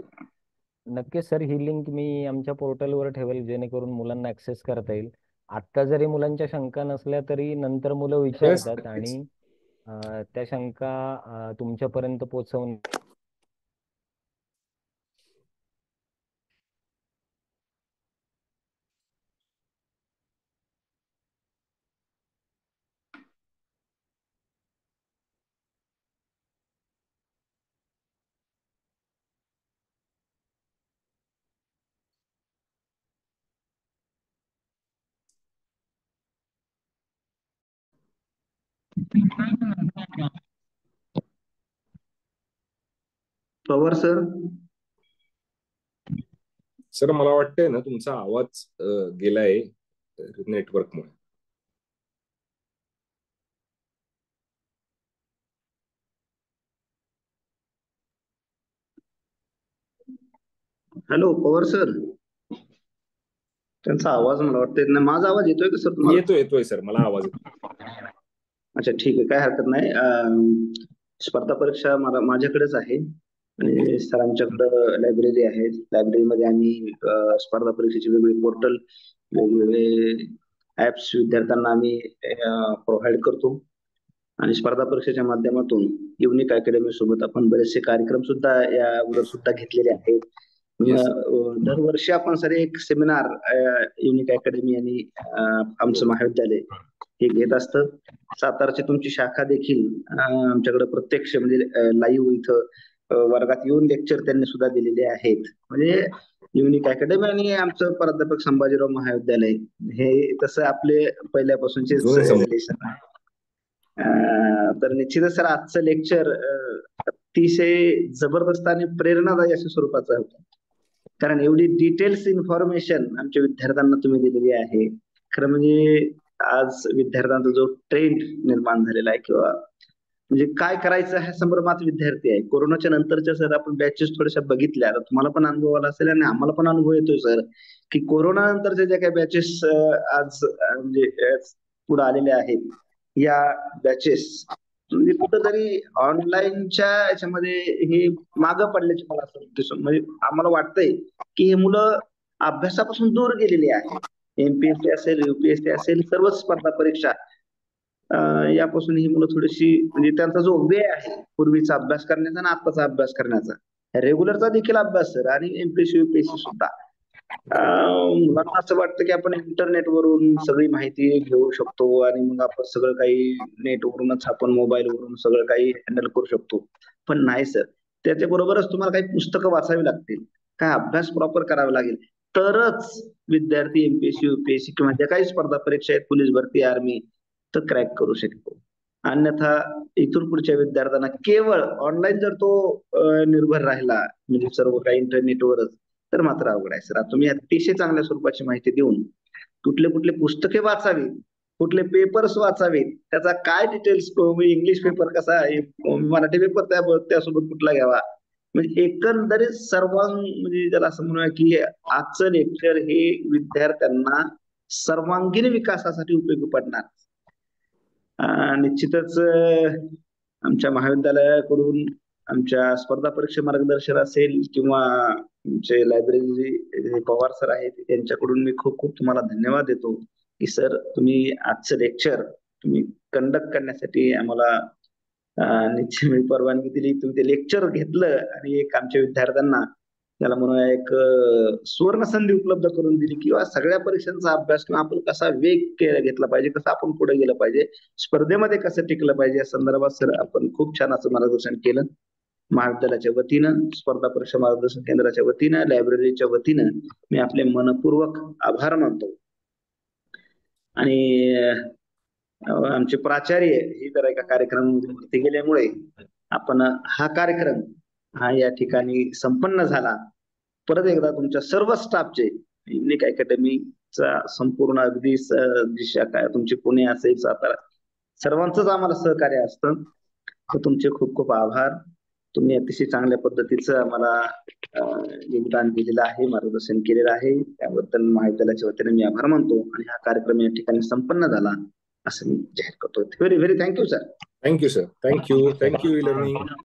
नक्कीच सर, ही लिंक मी आमच्या पोर्टलवर ठेवेल जेणेकरून मुलांना ऍक्सेस करता येईल. आत्ता जरी मुलांच्या शंका नसल्या तरी नंतर मुलं येस, विचारतात नक्कीच. आणि त्या शंका तुमच्यापर्यंत पोहोचवून. पवार सर. सर मला वाटतंय ना तुमचा आवाज गेलाय नेटवर्कमुळे. Hello Pawar sir. त्यांचा आवाज मला वाटतं येत नाही. माझा आवाज येतोय का सर तुम्हाला? येतोय येतोय सर, मला आवाज येतो. अच्छा ठीक आहे, काय हरकत नाही. स्पर्धा परीक्षा मला माझ्याकडेच आहे आणि सरांच्याकडं लायब्ररी आहे. लायब्ररीमध्ये आम्ही स्पर्धा परीक्षेचे वेगवेगळे पोर्टल, वेगवेगळे ऍप्स विद्यार्थ्यांना आम्ही प्रोव्हाइड करतो आणि स्पर्धा परीक्षेच्या माध्यमातून युनिक अकॅडमी सोबत आपण बरेचसे कार्यक्रम सुद्धा या अगोदर सुद्धा घेतलेले आहेत. येस. दरवर्षी आपण सर एक सेमिनार युनिक अकॅडमी आणि आमचं महाविद्यालय हे घेत असतं. सातारची तुमची शाखा देखील आमच्याकडे प्रत्यक्ष म्हणजे लाईव्ह इथं वर्गात येऊन लेक्चर त्यांनी सुद्धा दिलेले आहेत. म्हणजे युनिक अकॅडमी आणि आमचं प्राध्यापक संभाजीराव महाविद्यालय हे तसं आपले पहिल्यापासूनचेच जुने संबंध. रिलेशन आहे. तर निश्चितच सर आजचं लेक्चर अतिशय जबरदस्त आणि प्रेरणादायी अशा स्वरूपाचं होतं. कारण एवढी डिटेल्स इन्फॉर्मेशन आमच्या विद्यार्थ्यांना तुम्ही दिलेली आहे. खरं म्हणजे आज विद्यार्थ्यांचा जो ट्रेंड निर्माण झालेला आहे किंवा म्हणजे काय करायचं ह्या संभ्रमात विद्यार्थी आहे. कोरोनाच्या नंतरच्या सर आपण बॅचेस थोड्याशा बघितल्या, तर तुम्हाला पण अनुभव आला असेल आणि आम्हाला पण अनुभव येतोय सर की कोरोना नंतरच्या ज्या काही बॅचेस आज म्हणजे पुढे आलेले आहेत, या बॅचेस म्हणजे कुठंतरी ऑनलाईनच्या याच्यामध्ये हे मागं पडल्याचे मला असं दिसून म्हणजे आम्हाला वाटतंय की हे मुलं अभ्यासापासून दूर गेलेली आहेत. एमपीएससी असेल, युपीएससी असेल, सर्वच स्पर्धा परीक्षा यापासून ही मुलं थोडीशी म्हणजे त्यांचा जो वे आहे पूर्वीचा अभ्यास करण्याचा आणि आत्ताचा अभ्यास करण्याचा, रेग्युलरचा देखील अभ्यास सर आणि एमपीएससी युपीएससी सुद्धा मुलांना असं वाटतं की आपण इंटरनेटवरून सगळी माहिती घेऊ शकतो आणि मग आपण सगळं काही नेटवरूनच आपण मोबाईलवरून सगळं काही हँडल करू शकतो. पण नाही सर, त्याच्या बरोबरच तुम्हाला काही पुस्तकं वाचावी लागतील, काय अभ्यास प्रॉपर करावा लागेल, तरच विद्यार्थी एमपीएससी युपीएससी किंवा ज्या काही स्पर्धा परीक्षा आहेत, पोलीस भरती, आर्मी, तर क्रॅक करू शकतो. अन्यथा इथून पुढच्या विद्यार्थ्यांना केवळ ऑनलाईन जर तो निर्भर राहिला म्हणजे सर्व काही इंटरनेटवरच, तर मात्र अवघड आहे सर. तुम्ही अतिशय चांगल्या स्वरूपाची माहिती देऊन कुठले कुठले पुस्तके वाचावीत, कुठले पेपर्स वाचावेत, त्याचा काय डिटेल्स, इंग्लिश पेपर कसा आहे, मराठी पेपर त्यासोबत कुठला घ्यावा, म्हणजे एकंदरीत म्हणजे त्याला असं म्हणूया की आजचं लेक्चर हे विद्यार्थ्यांना सर्वांगीण विकासासाठी उपयोगी पडणार. निश्चितच आमच्या महाविद्यालयाकडून आमच्या स्पर्धा परीक्षा मार्गदर्शक असेल किंवा आमचे लायब्ररी पवार सर आहेत त्यांच्याकडून मी खूप खूप तुम्हाला धन्यवाद देतो की सर तुम्ही आजचं लेक्चर तुम्ही कंडक्ट करण्यासाठी आम्हाला निश्चित परवानगी दिली. तुम्ही ते लेक्चर घेतलं आणि एक आमच्या विद्यार्थ्यांना त्याला म्हणूया एक सुवर्ण संधी उपलब्ध करून दिली किंवा सगळ्या परीक्षांचा अभ्यास किंवा आपण कसा वेग घेतला पाहिजे, कसं आपण पुढे गेलं पाहिजे, स्पर्धेमध्ये कसं टिकलं पाहिजे या संदर्भात सर आपण खूप छान असं मार्गदर्शन केलं. महाविद्यालयाच्या वतीनं, स्पर्धा परीक्षा मार्गदर्शन केंद्राच्या वतीनं, लायब्ररीच्या वतीनं मी आपले मनपूर्वक आभार मानतो. आणि आमचे प्राचार्य ही तर एका कार्यक्रमामध्ये गेल्यामुळे आपण हा कार्यक्रम हा या ठिकाणी संपन्न झाला. परत एकदा तुमच्या सर्व स्टाफचे, युनिक अकॅडमीचा संपूर्ण अगदी जी शाखा आहे तुमची पुणे असेल, सातारा, सर्वांचंच आम्हाला सहकार्य असतं. तर तुमचे खूप खूप आभार. तुम्ही अतिशय चांगल्या पद्धतीचं आम्हाला योगदान दिलेलं आहे, मार्गदर्शन केलेलं आहे, त्याबद्दल महाविद्यालयाच्या वतीने मी आभार मानतो आणि हा कार्यक्रम या ठिकाणी संपन्न झाला असं मी जाहीर करतो. Very very thank you sir. Thank you sir. Thank you e learning.